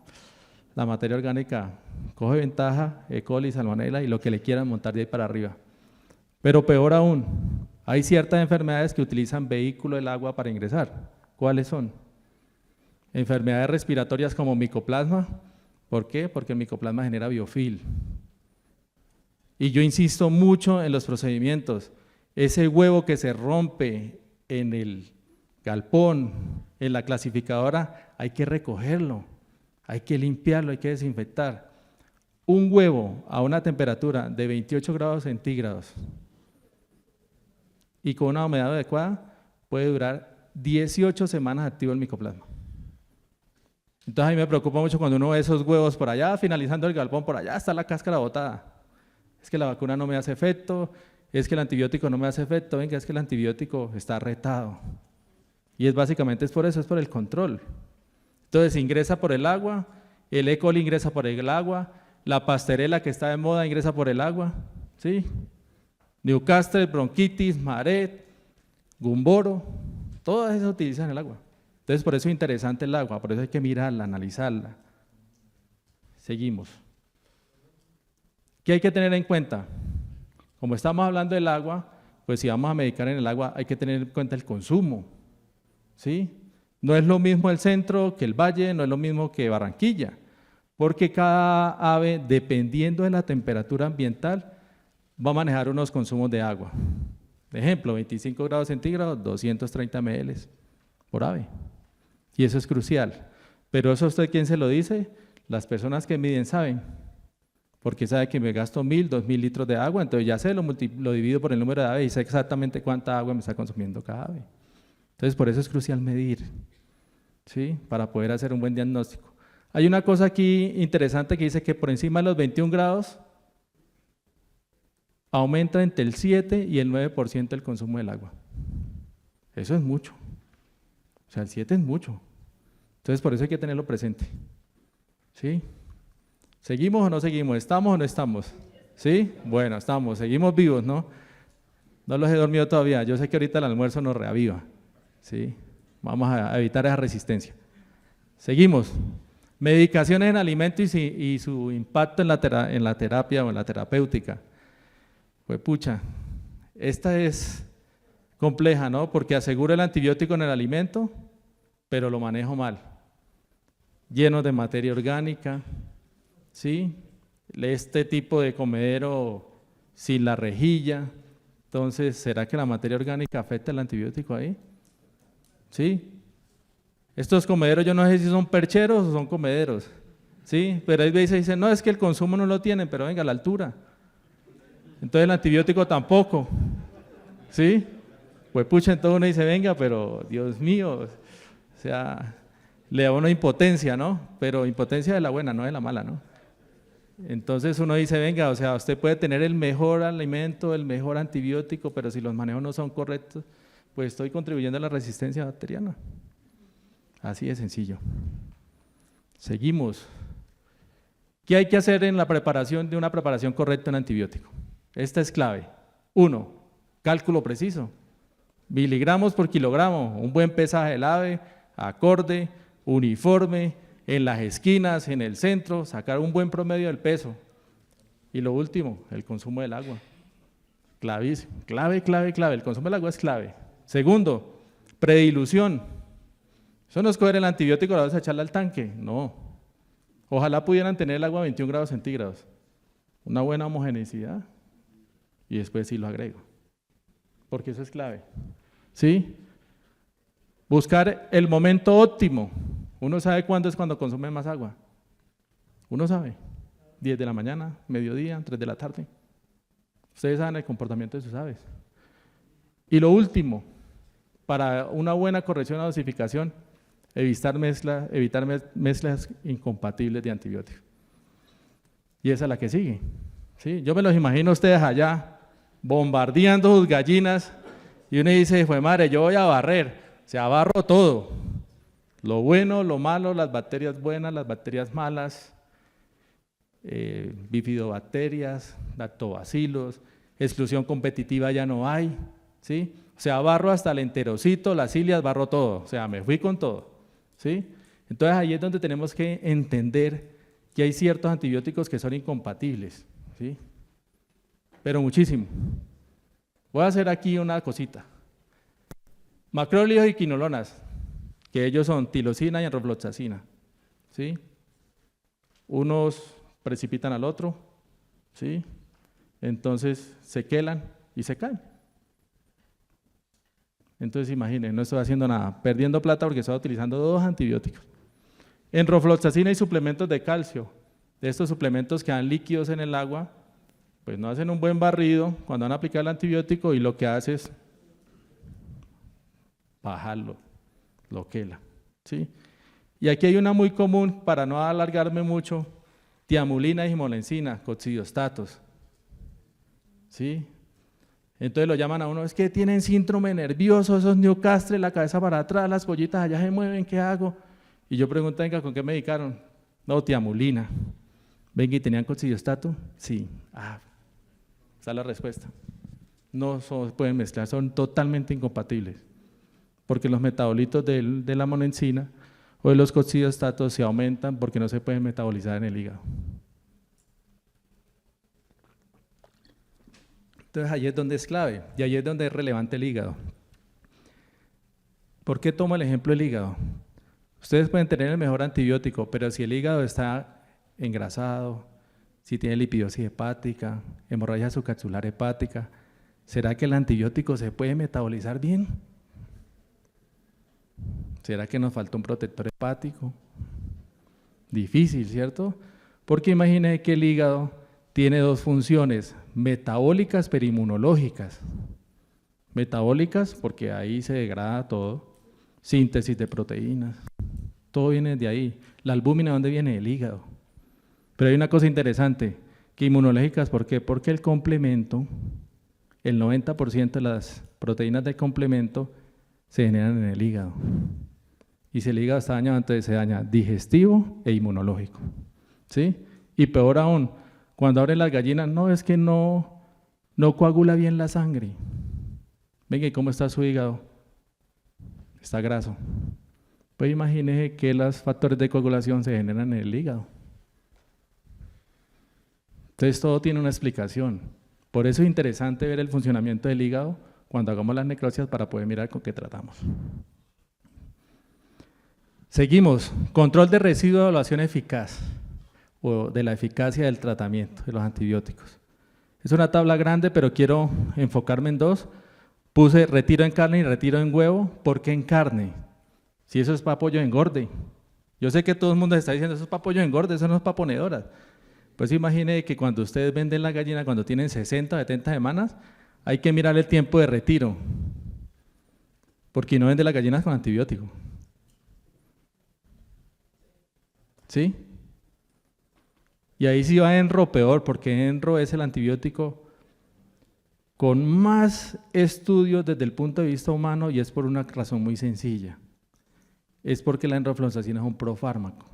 la materia orgánica coge ventaja, E. coli, salmonella y lo que le quieran montar de ahí para arriba. Pero peor aún, hay ciertas enfermedades que utilizan vehículo del agua para ingresar. ¿Cuáles son? Enfermedades respiratorias como micoplasma. ¿Por qué? Porque el micoplasma genera biofil. Y yo insisto mucho en los procedimientos. Ese huevo que se rompe en el galpón, en la clasificadora, hay que recogerlo, hay que limpiarlo, hay que desinfectar. Un huevo a una temperatura de 28 grados centígrados y con una humedad adecuada puede durar 18 semanas activo el micoplasma. Entonces a mí me preocupa mucho cuando uno ve esos huevos por allá, finalizando el galpón, por allá está la cáscara botada. Es que la vacuna no me hace efecto, es que el antibiótico no me hace efecto, venga, es que el antibiótico está retado. Y es básicamente es por eso, es por el control. Entonces ingresa por el agua, el E. coli ingresa por el agua, la pastorela que está de moda ingresa por el agua, ¿sí? Newcastle, bronquitis, Maret, Gumboro, todas esas utilizan el agua. Entonces, por eso es interesante el agua, por eso hay que mirarla, analizarla. Seguimos. ¿Qué hay que tener en cuenta? Como estamos hablando del agua, pues si vamos a medicar en el agua, hay que tener en cuenta el consumo, ¿sí? No es lo mismo el centro que el valle, no es lo mismo que Barranquilla, porque cada ave, dependiendo de la temperatura ambiental, va a manejar unos consumos de agua. Por ejemplo, 25 grados centígrados, 230 ml por ave. Y eso es crucial. Pero eso, ¿usted quién se lo dice? Las personas que miden saben. Porque sabe que me gasto 1000, 2000 litros de agua, entonces ya sé, lo divido por el número de aves y sé exactamente cuánta agua me está consumiendo cada ave. Entonces, por eso es crucial medir, ¿sí? Para poder hacer un buen diagnóstico. Hay una cosa aquí interesante que dice que por encima de los 21 grados aumenta entre el 7 y el 9% el consumo del agua. Eso es mucho. O sea, el 7 es mucho. Entonces, por eso hay que tenerlo presente. ¿Sí? ¿Seguimos o no seguimos? ¿Estamos o no estamos? ¿Sí? Bueno, estamos. Seguimos vivos, ¿no? No los he dormido todavía. Yo sé que ahorita el almuerzo nos reaviva. ¿Sí? Vamos a evitar esa resistencia. Seguimos. Medicaciones en alimentos y su impacto en la terapia o en la terapéutica. Pues pucha, esta es compleja, ¿no? Porque aseguro el antibiótico en el alimento, pero lo manejo mal. Lleno de materia orgánica, ¿sí? Este tipo de comedero sin la rejilla. Entonces, ¿será que la materia orgánica afecta el antibiótico ahí? ¿Sí? Estos comederos yo no sé si son percheros o son comederos, ¿sí? Pero ahí veces dicen, no, es que el consumo no lo tienen, pero venga, a la altura. Entonces el antibiótico tampoco, ¿sí? Pues pucha, entonces uno dice, venga, pero Dios mío, o sea, le da una impotencia, ¿no? Pero impotencia de la buena, no de la mala, ¿no? Entonces uno dice, venga, o sea, usted puede tener el mejor alimento, el mejor antibiótico, pero si los manejos no son correctos, pues estoy contribuyendo a la resistencia bacteriana. Así de sencillo. Seguimos. ¿Qué hay que hacer en la preparación de una preparación correcta en antibiótico? Esta es clave. 1. Cálculo preciso. Miligramos por kilogramo, un buen pesaje del ave, acorde, uniforme, en las esquinas, en el centro, sacar un buen promedio del peso. Y lo último, el consumo del agua. Clavísimo, clave, clave, clave. El consumo del agua es clave. Segundo, predilución. Eso no es coger el antibiótico y lo vas a echarle al tanque, no. Ojalá pudieran tener el agua a 21 grados centígrados. Una buena homogeneidad y después sí lo agrego. Porque eso es clave. ¿Sí? Buscar el momento óptimo. Uno sabe cuándo es cuando consume más agua. Uno sabe. 10 de la mañana, mediodía, 3 de la tarde. Ustedes saben el comportamiento de sus aves. Y lo último, para una buena corrección o dosificación, evitar mezclas incompatibles de antibióticos. Y esa es la que sigue. ¿Sí? Yo me los imagino a ustedes allá, bombardeando sus gallinas, y uno dice, fue madre, yo voy a barrer, se abarro todo. Lo bueno, lo malo, las bacterias buenas, las bacterias malas, bifidobacterias, lactobacilos, exclusión competitiva ya no hay, ¿sí? O sea, barro hasta el enterocito, las cilias, barro todo, o sea, me fui con todo, ¿sí? Entonces ahí es donde tenemos que entender que hay ciertos antibióticos que son incompatibles, ¿sí? Pero muchísimo. Voy a hacer aquí una cosita. Macrólidos y quinolonas, que ellos son tilosina y enrofloxacina, ¿sí? Unos precipitan al otro, ¿sí? Entonces se quelan y se caen. Entonces imaginen, no estoy haciendo nada, perdiendo plata porque estoy utilizando 2 antibióticos. Enrofloxacina y suplementos de calcio, de estos suplementos que dan líquidos en el agua, pues no hacen un buen barrido cuando van a aplicar el antibiótico y lo que hace es bajarlo, lo quela, ¿sí? Y aquí hay una muy común, para no alargarme mucho, tiamulina y himolencina, coccidiostatos, ¿sí? Entonces lo llaman a uno, es que tienen síndrome nervioso, esos Newcastle, la cabeza para atrás, las pollitas allá se mueven, ¿qué hago? Y yo pregunto, venga, ¿con qué medicaron? No, tiamulina. Venga, ¿y tenían coccidiostato? Sí. Ah, esa es la respuesta. No pueden mezclar, son totalmente incompatibles. porque los metabolitos de la monensina o de los cocistostatos se aumentan porque no se pueden metabolizar en el hígado. Entonces ahí es donde es clave y ahí es donde es relevante el hígado. ¿Por qué tomo el ejemplo del hígado? Ustedes pueden tener el mejor antibiótico, pero si el hígado está engrasado, si tiene lipidosis hepática, hemorragia subcapsular hepática, ¿será que el antibiótico se puede metabolizar bien? ¿Será que nos falta un protector hepático? Difícil, ¿cierto? Porque imagínense que el hígado tiene dos funciones, metabólicas pero inmunológicas. Metabólicas porque ahí se degrada todo, síntesis de proteínas, todo viene de ahí. La albúmina, ¿dónde viene? Del hígado. Pero hay una cosa interesante, que inmunológicas, ¿por qué? Porque el complemento, el 90% de las proteínas del complemento se generan en el hígado. Y si el hígado está dañado, entonces se daña digestivo e inmunológico, ¿sí? Y peor aún, cuando abren las gallinas, no, es que no coagula bien la sangre. Venga, ¿y cómo está su hígado? Está graso. Pues imagínese que los factores de coagulación se generan en el hígado. Entonces todo tiene una explicación. Por eso es interesante ver el funcionamiento del hígado cuando hagamos las necropsias para poder mirar con qué tratamos. Seguimos, control de residuos, evaluación eficaz o de la eficacia del tratamiento de los antibióticos. Es una tabla grande, pero quiero enfocarme en dos. Puse retiro en carne y retiro en huevo. ¿Por qué en carne? Si eso es para pollo engorde. Yo sé que todo el mundo está diciendo, eso es para pollo engorde, eso no es para ponedoras. Pues imagine que cuando ustedes venden la gallina, cuando tienen 60 o 70 semanas, hay que mirar el tiempo de retiro, porque no vende las gallinas con antibiótico. ¿Sí? Y ahí sí va Enro peor, porque Enro es el antibiótico con más estudios desde el punto de vista humano y es por una razón muy sencilla. Es porque la enrofloxacina es un profármaco.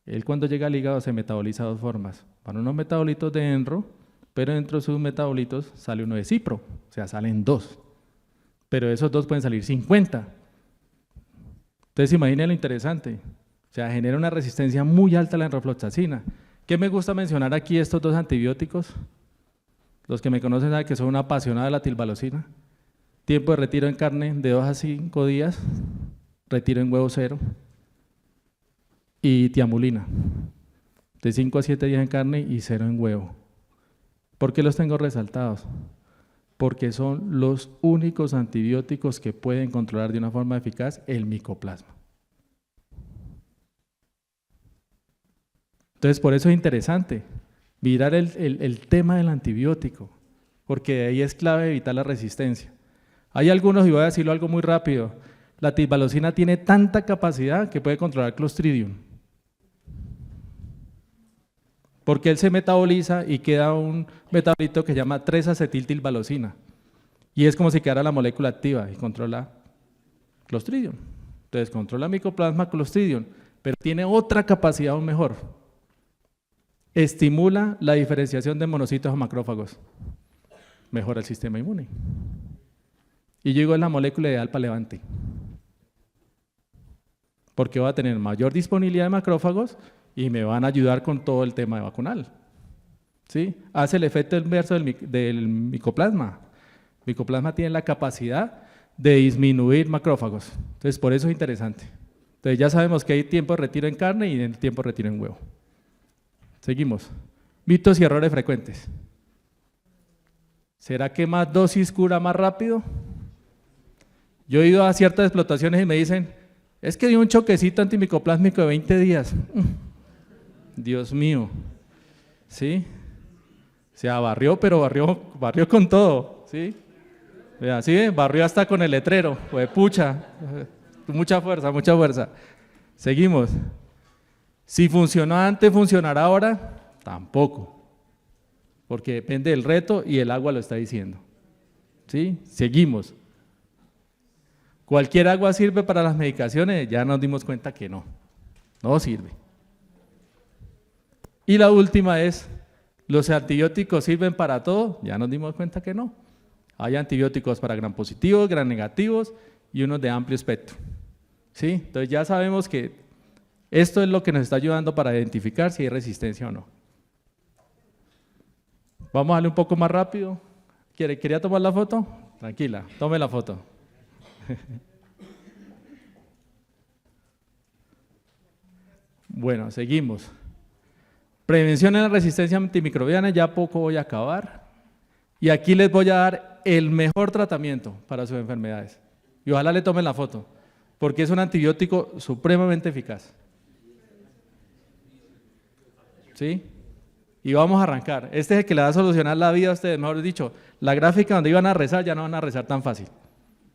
Él cuando llega al hígado se metaboliza de dos formas. Van unos metabolitos de Enro, pero dentro de sus metabolitos sale uno de Cipro, o sea, salen dos. Pero esos dos pueden salir 50. Entonces imaginen lo interesante. O sea, genera una resistencia muy alta a la enrofloxacina. ¿Qué me gusta mencionar aquí estos dos antibióticos? Los que me conocen saben que soy un apasionado de la tilbalosina. Tiempo de retiro en carne de 2 a 5 días, retiro en huevo 0. Y tiamulina, de 5 a 7 días en carne y 0 en huevo. ¿Por qué los tengo resaltados? Porque son los únicos antibióticos que pueden controlar de una forma eficaz el micoplasma. Entonces, por eso es interesante mirar el tema del antibiótico, porque de ahí es clave evitar la resistencia. Hay algunos, y voy a decirlo algo muy rápido, la tilbalosina tiene tanta capacidad que puede controlar Clostridium, porque él se metaboliza y queda un metabolito que se llama 3-acetiltilbalosina, y es como si quedara la molécula activa y controla Clostridium. Entonces controla micoplasma Clostridium, pero tiene otra capacidad aún mejor. Estimula la diferenciación de monocitos o macrófagos, mejora el sistema inmune. Y yo digo, es la molécula ideal para levante, porque va a tener mayor disponibilidad de macrófagos y me van a ayudar con todo el tema de vacunal. ¿Sí? Hace el efecto inverso del micoplasma. El micoplasma tiene la capacidad de disminuir macrófagos. Entonces, por eso es interesante. Entonces, ya sabemos que hay tiempo de retiro en carne y tiempo de retiro en huevo. Seguimos. Mitos y errores frecuentes. ¿Será que más dosis cura más rápido? Yo he ido a ciertas explotaciones y me dicen, es que dio un choquecito antimicoplámico de 20 días. Dios mío. ¿Sí? O sea, barrió, pero barrió con todo. ¿Sí? Vea, ¿sí? Barrió hasta con el letrero. Pues pucha. Mucha fuerza, mucha fuerza. Seguimos. Si funcionó antes, ¿funcionará ahora? Tampoco, porque depende del reto y el agua lo está diciendo. ¿Sí? Seguimos. ¿Cualquier agua sirve para las medicaciones? Ya nos dimos cuenta que no sirve. Y la última es, ¿los antibióticos sirven para todo? Ya nos dimos cuenta que no. Hay antibióticos para gram positivos, gram negativos y unos de amplio espectro. ¿Sí? Entonces ya sabemos que esto es lo que nos está ayudando para identificar si hay resistencia o no. Vamos a darle un poco más rápido. ¿Quería tomar la foto? Tranquila, tome la foto. Bueno, seguimos. Prevención en la resistencia antimicrobiana, ya poco voy a acabar. Y aquí les voy a dar el mejor tratamiento para sus enfermedades. Y ojalá le tomen la foto, porque es un antibiótico supremamente eficaz. ¿Sí? Y vamos a arrancar. Este es el que le va a solucionar la vida a ustedes, mejor dicho, la gráfica donde iban a rezar ya no van a rezar tan fácil.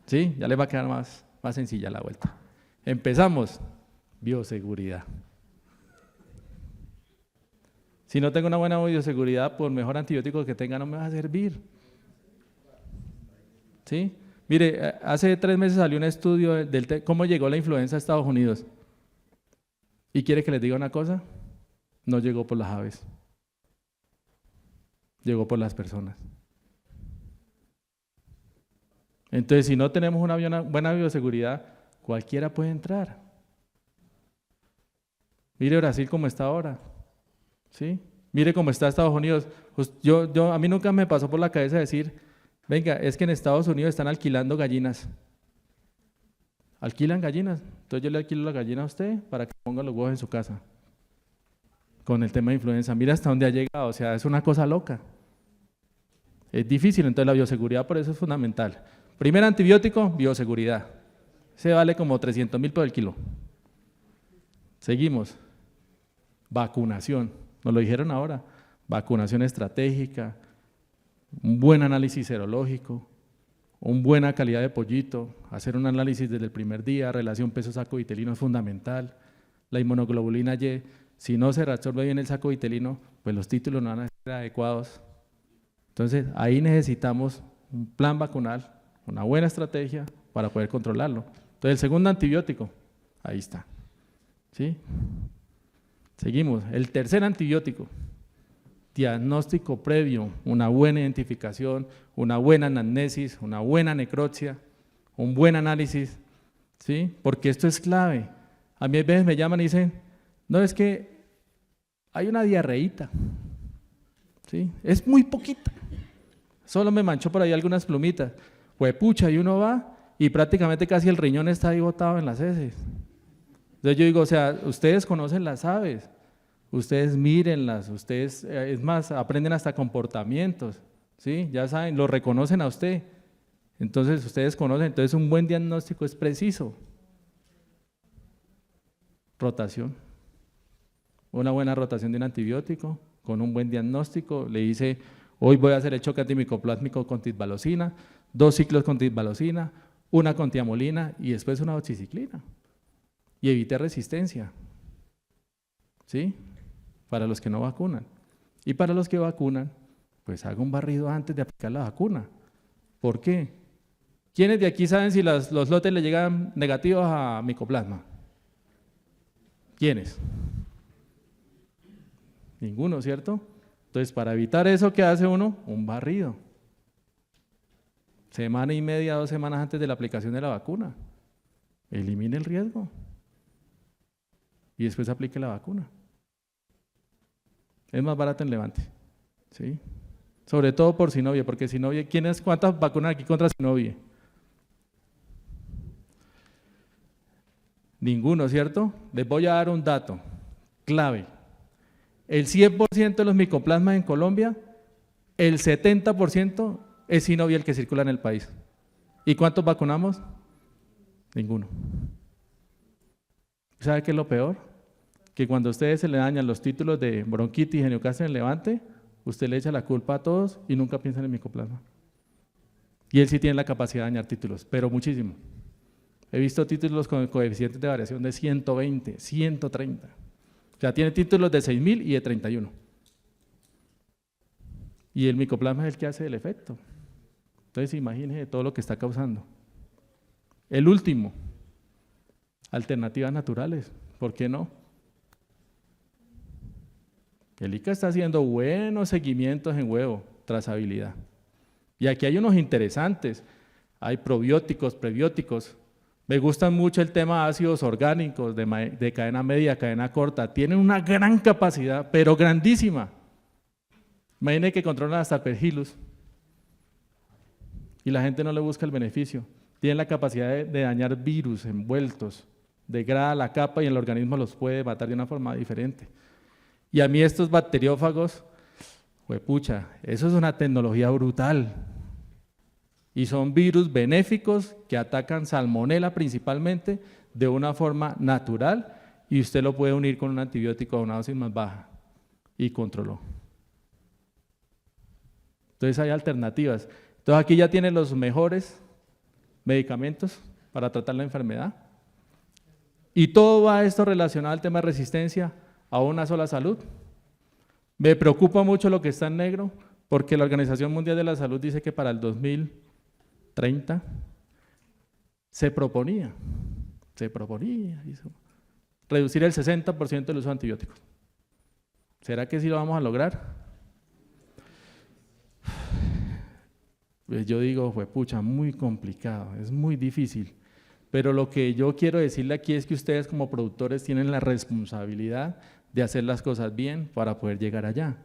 ¿Sí? Ya les va a quedar más sencilla la vuelta. Empezamos. Bioseguridad. Si no tengo una buena bioseguridad, por mejor antibiótico que tenga no me va a servir. ¿Sí? Mire, hace 3 meses salió un estudio del cómo llegó la influenza a Estados Unidos. ¿Y quiere que les diga una cosa? No llegó por las aves. Llegó por las personas. Entonces, si no tenemos una buena bioseguridad, cualquiera puede entrar. Mire Brasil cómo está ahora. ¿Sí? Mire cómo está Estados Unidos. A mí nunca me pasó por la cabeza decir, venga, es que en Estados Unidos están alquilando gallinas. ¿Alquilan gallinas? Entonces yo le alquilo la gallina a usted para que ponga los huevos en su casa. Con el tema de influenza. Mira hasta dónde ha llegado, o sea, es una cosa loca. Es difícil, entonces la bioseguridad por eso es fundamental. Primer antibiótico, bioseguridad. Se vale como 300.000 por el kilo. Seguimos. Vacunación. Nos lo dijeron ahora. Vacunación estratégica, un buen análisis serológico, una buena calidad de pollito, hacer un análisis desde el primer día, relación peso-saco vitelino es fundamental. La inmunoglobulina Y, si no se reabsorbe bien el saco vitelino, pues los títulos no van a ser adecuados. Entonces, ahí necesitamos un plan vacunal, una buena estrategia para poder controlarlo. Entonces, el segundo antibiótico, ahí está. ¿Sí? Seguimos. El tercer antibiótico, diagnóstico previo, una buena identificación, una buena anamnesis, una buena necropsia, un buen análisis, ¿sí? Porque esto es clave. A mí a veces me llaman y dicen, no, es que hay una diarreíta, ¿sí? Es muy poquita, solo me manchó por ahí algunas plumitas, pues pucha, y uno va y prácticamente casi el riñón está ahí botado en las heces. Entonces yo digo, o sea, ustedes conocen las aves, ustedes mírenlas, ustedes, es más, aprenden hasta comportamientos, ¿sí? Ya saben, lo reconocen a usted, entonces ustedes conocen, entonces un buen diagnóstico es preciso. Rotación, una buena rotación de un antibiótico, con un buen diagnóstico, le dice, hoy voy a hacer el choque antimicroplásmico con tisbalocina, 2 ciclos con tisbalocina, una con tiamolina y después una doxiciclina. Y evite resistencia, ¿sí? Para los que no vacunan. Y para los que vacunan, pues haga un barrido antes de aplicar la vacuna. ¿Por qué? ¿Quiénes de aquí saben si los lotes le llegan negativos a micoplasma? ¿Quiénes? Ninguno, ¿cierto? Entonces, para evitar eso, ¿qué hace uno? Un barrido. 1 semana y media, 2 semanas antes de la aplicación de la vacuna. Elimine el riesgo. Y después aplique la vacuna. Es más barato en Levante, ¿sí? Sobre todo por Sinovie, porque Sinovie, ¿cuántas vacunas aquí contra Sinovie? Ninguno, ¿cierto? Les voy a dar un dato clave. El 100% de los micoplasmas en Colombia, el 70% es Sinovie el que circula en el país. ¿Y cuántos vacunamos? Ninguno. ¿Sabe qué es lo peor? Que cuando a ustedes se le dañan los títulos de bronquitis y geniocasia en el Levante, usted le echa la culpa a todos y nunca piensa en el micoplasma. Y él sí tiene la capacidad de dañar títulos, pero muchísimo. He visto títulos con coeficientes de variación de 120, 130. O sea, tiene títulos de 6.000 y de 31. Y el micoplasma es el que hace el efecto. Entonces, imagínense todo lo que está causando. El último, alternativas naturales. ¿Por qué no? El ICA está haciendo buenos seguimientos en huevo, trazabilidad. Y aquí hay unos interesantes. Hay probióticos, prebióticos. Me gusta mucho el tema de ácidos orgánicos, de cadena media, cadena corta. Tienen una gran capacidad, pero grandísima. Imaginen que controlan hasta Aspergillus y la gente no le busca el beneficio. Tienen la capacidad de dañar virus envueltos, degrada la capa y el organismo los puede matar de una forma diferente. Y a mí estos bacteriófagos, juepucha, eso es una tecnología brutal. Y son virus benéficos que atacan salmonela principalmente de una forma natural y usted lo puede unir con un antibiótico a una dosis más baja y controló. Entonces hay alternativas. Entonces aquí ya tienen los mejores medicamentos para tratar la enfermedad. Y todo va esto relacionado al tema de resistencia a una sola salud. Me preocupa mucho lo que está en negro, porque la Organización Mundial de la Salud dice que para el 2030 se proponía reducir el 60% del uso de antibióticos. ¿Será que sí lo vamos a lograr? Pues yo digo, pucha, muy complicado, es muy difícil. Pero lo que yo quiero decirle aquí es que ustedes como productores tienen la responsabilidad de hacer las cosas bien para poder llegar allá.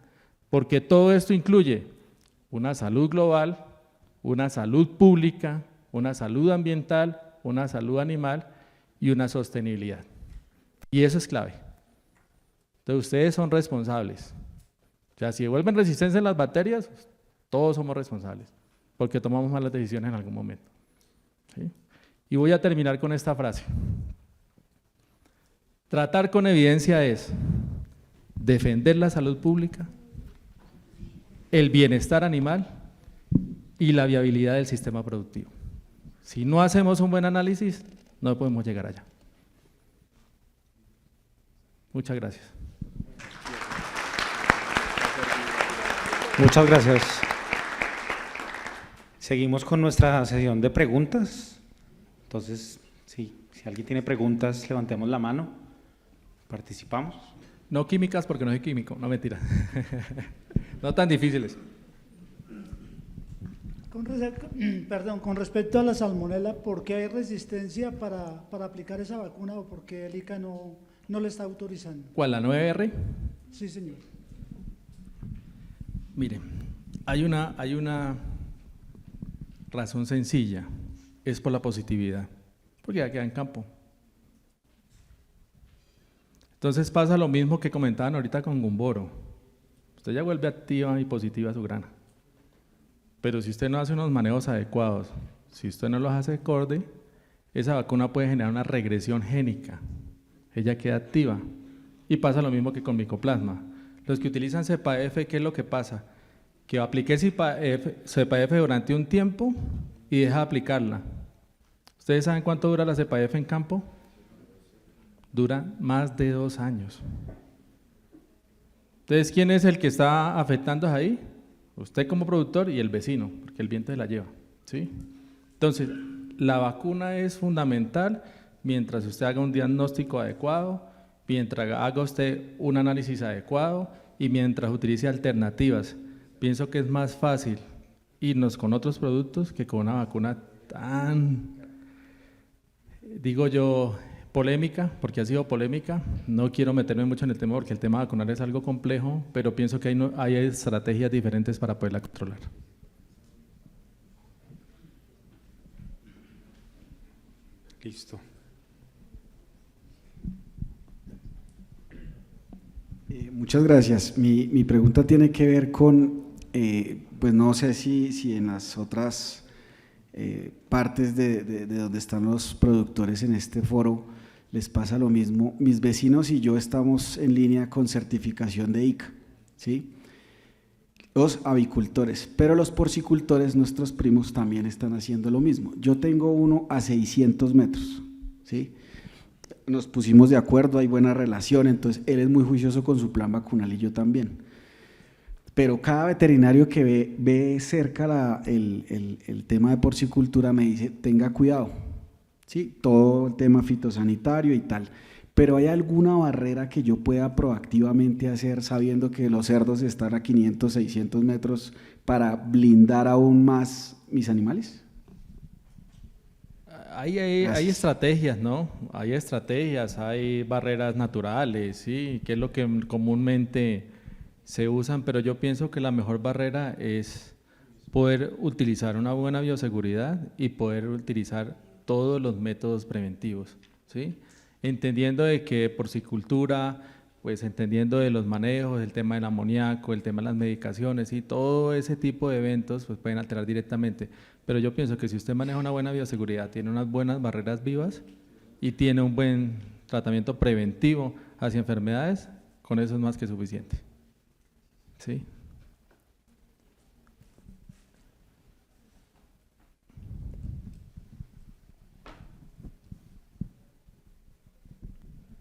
Porque todo esto incluye una salud global, una salud pública, una salud ambiental, una salud animal y una sostenibilidad. Y eso es clave. Entonces ustedes son responsables. O sea, si devuelven resistencia en las bacterias, todos somos responsables, porque tomamos malas decisiones en algún momento. ¿Sí? Y voy a terminar con esta frase. Tratar con evidencia es defender la salud pública, el bienestar animal y la viabilidad del sistema productivo. Si no hacemos un buen análisis, no podemos llegar allá. Muchas gracias. Muchas gracias. Seguimos con nuestra sesión de preguntas. Entonces, sí, si alguien tiene preguntas, levantemos la mano, participamos. No químicas porque no soy químico, no mentira. No tan difíciles. Con respecto a la salmonela, ¿por qué hay resistencia para aplicar esa vacuna o por qué el ICA no le está autorizando? ¿Cuál, la 9R? Sí, señor. Mire, hay una razón sencilla, es por la positividad, porque ya queda en campo. Entonces pasa lo mismo que comentaban ahorita con Gumboro. Usted ya vuelve activa y positiva su grana. Pero si usted no hace unos manejos adecuados, si usted no los hace acorde, esa vacuna puede generar una regresión génica. Ella queda activa. Y pasa lo mismo que con micoplasma. Los que utilizan cepa-F, ¿qué es lo que pasa? Que apliqué cepa-F durante un tiempo y deja de aplicarla. ¿Ustedes saben cuánto dura la cepa-F en campo? Dura más de 2 años. Entonces, ¿quién es el que está afectando ahí? Usted como productor y el vecino, porque el viento se la lleva, ¿sí? Entonces, la vacuna es fundamental mientras usted haga un diagnóstico adecuado, mientras haga usted un análisis adecuado y mientras utilice alternativas. Pienso que es más fácil irnos con otros productos que con una vacuna tan, digo yo, polémica, porque ha sido polémica. No quiero meterme mucho en el tema porque el tema vacunal es algo complejo, pero pienso que hay estrategias diferentes para poderla controlar. Listo. Muchas gracias. Mi pregunta tiene que ver con, pues no sé si en las otras partes de donde están los productores en este foro les pasa lo mismo. Mis vecinos y yo estamos en línea con certificación de ICA, ¿sí? Los avicultores, pero los porcicultores, nuestros primos, también están haciendo lo mismo. Yo tengo uno a 600 metros, ¿sí? Nos pusimos de acuerdo, hay buena relación, entonces él es muy juicioso con su plan vacunal y yo también. Pero cada veterinario que ve cerca el tema de porcicultura me dice, tenga cuidado, ¿sí? Todo el tema fitosanitario y tal. Pero ¿hay alguna barrera que yo pueda proactivamente hacer sabiendo que los cerdos están a 500, 600 metros para blindar aún más mis animales? Hay Gracias. estrategias, ¿no? Hay estrategias, hay barreras naturales, ¿sí? Que es lo que comúnmente se usan, pero yo pienso que la mejor barrera es poder utilizar una buena bioseguridad y poder utilizar todos los métodos preventivos, ¿sí? Entendiendo de que porcicultura, pues entendiendo de los manejos, el tema del amoníaco, el tema de las medicaciones y todo ese tipo de eventos pues pueden alterar directamente. Pero yo pienso que si usted maneja una buena bioseguridad, tiene unas buenas barreras vivas y tiene un buen tratamiento preventivo hacia enfermedades, con eso es más que suficiente. ¿Sí?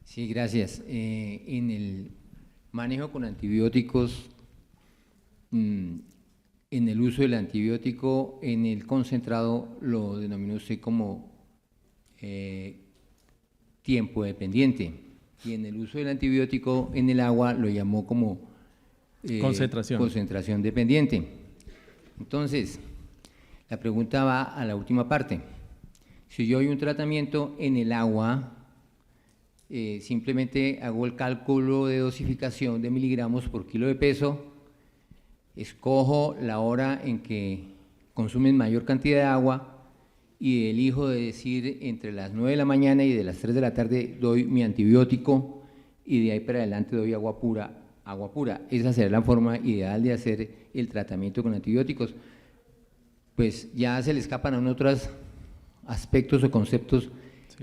Sí, gracias. En el manejo con antibióticos, en el uso del antibiótico, en el concentrado lo denominó usted como tiempo dependiente, y en el uso del antibiótico en el agua lo llamó como concentración dependiente. Entonces, la pregunta va a la última parte. Si yo doy un tratamiento en el agua, simplemente hago el cálculo de dosificación de miligramos por kilo de peso, escojo la hora en que consumen mayor cantidad de agua y elijo de decir entre las 9 de la mañana y de las 3 de la tarde doy mi antibiótico y de ahí para adelante doy agua pura. Esa será la forma ideal de hacer el tratamiento con antibióticos. Pues ya se le escapan a otros aspectos o conceptos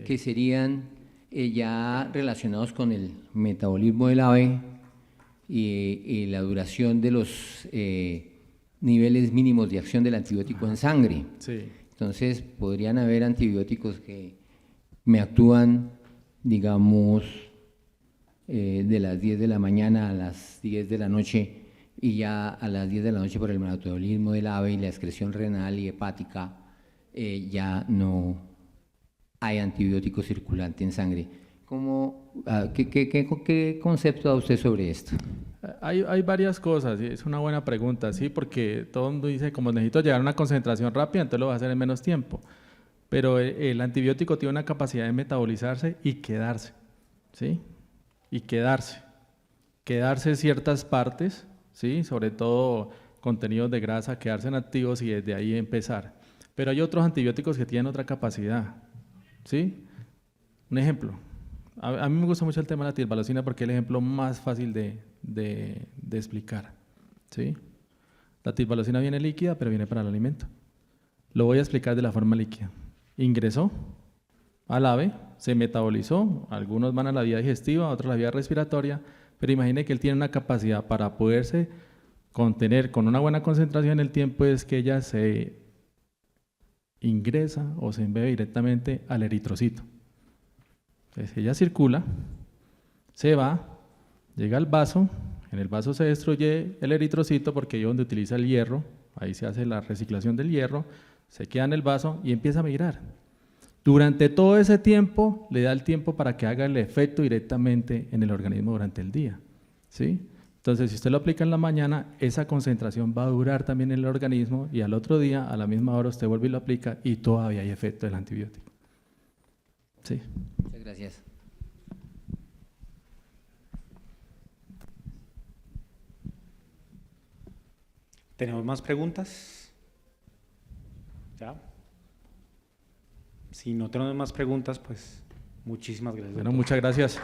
que serían ya relacionados con el metabolismo del ave y la duración de los niveles mínimos de acción del antibiótico en sangre. Sí. Entonces, podrían haber antibióticos que me actúan, digamos, de las 10 de la mañana a las 10 de la noche y ya a las 10 de la noche por el metabolismo del ave y la excreción renal y hepática, ya no hay antibiótico circulante en sangre. ¿Qué concepto da usted sobre esto? Hay varias cosas, y es una buena pregunta, ¿sí? Porque todo el mundo dice, como necesito llegar a una concentración rápida, entonces lo va a hacer en menos tiempo. Pero el antibiótico tiene una capacidad de metabolizarse y quedarse, ¿sí? Y quedarse ciertas partes, ¿sí? Sobre todo contenidos de grasa, quedarse en activos y desde ahí empezar. Pero hay otros antibióticos que tienen otra capacidad, ¿sí? Un ejemplo, a mí me gusta mucho el tema de la tilvalocina porque es el ejemplo más fácil de explicar, ¿sí? La tilvalocina viene líquida, pero viene para el alimento. Lo voy a explicar de la forma líquida. Ingresó al ave, se metabolizó, algunos van a la vía digestiva, otros a la vía respiratoria, pero imagine que él tiene una capacidad para poderse contener con una buena concentración en el tiempo, es que ella se ingresa o se embebe directamente al eritrocito. Entonces ella circula, se va, llega al vaso, en el vaso se destruye el eritrocito porque ahí es donde utiliza el hierro, ahí se hace la reciclación del hierro, se queda en el vaso y empieza a migrar. Durante todo ese tiempo le da el tiempo para que haga el efecto directamente en el organismo durante el día, ¿sí? Entonces, si usted lo aplica en la mañana, esa concentración va a durar también en el organismo y al otro día, a la misma hora, usted vuelve y lo aplica y todavía hay efecto del antibiótico. Sí. Muchas gracias. ¿Tenemos más preguntas? ¿Ya? Si no tenemos más preguntas, pues muchísimas gracias. Bueno, muchas gracias.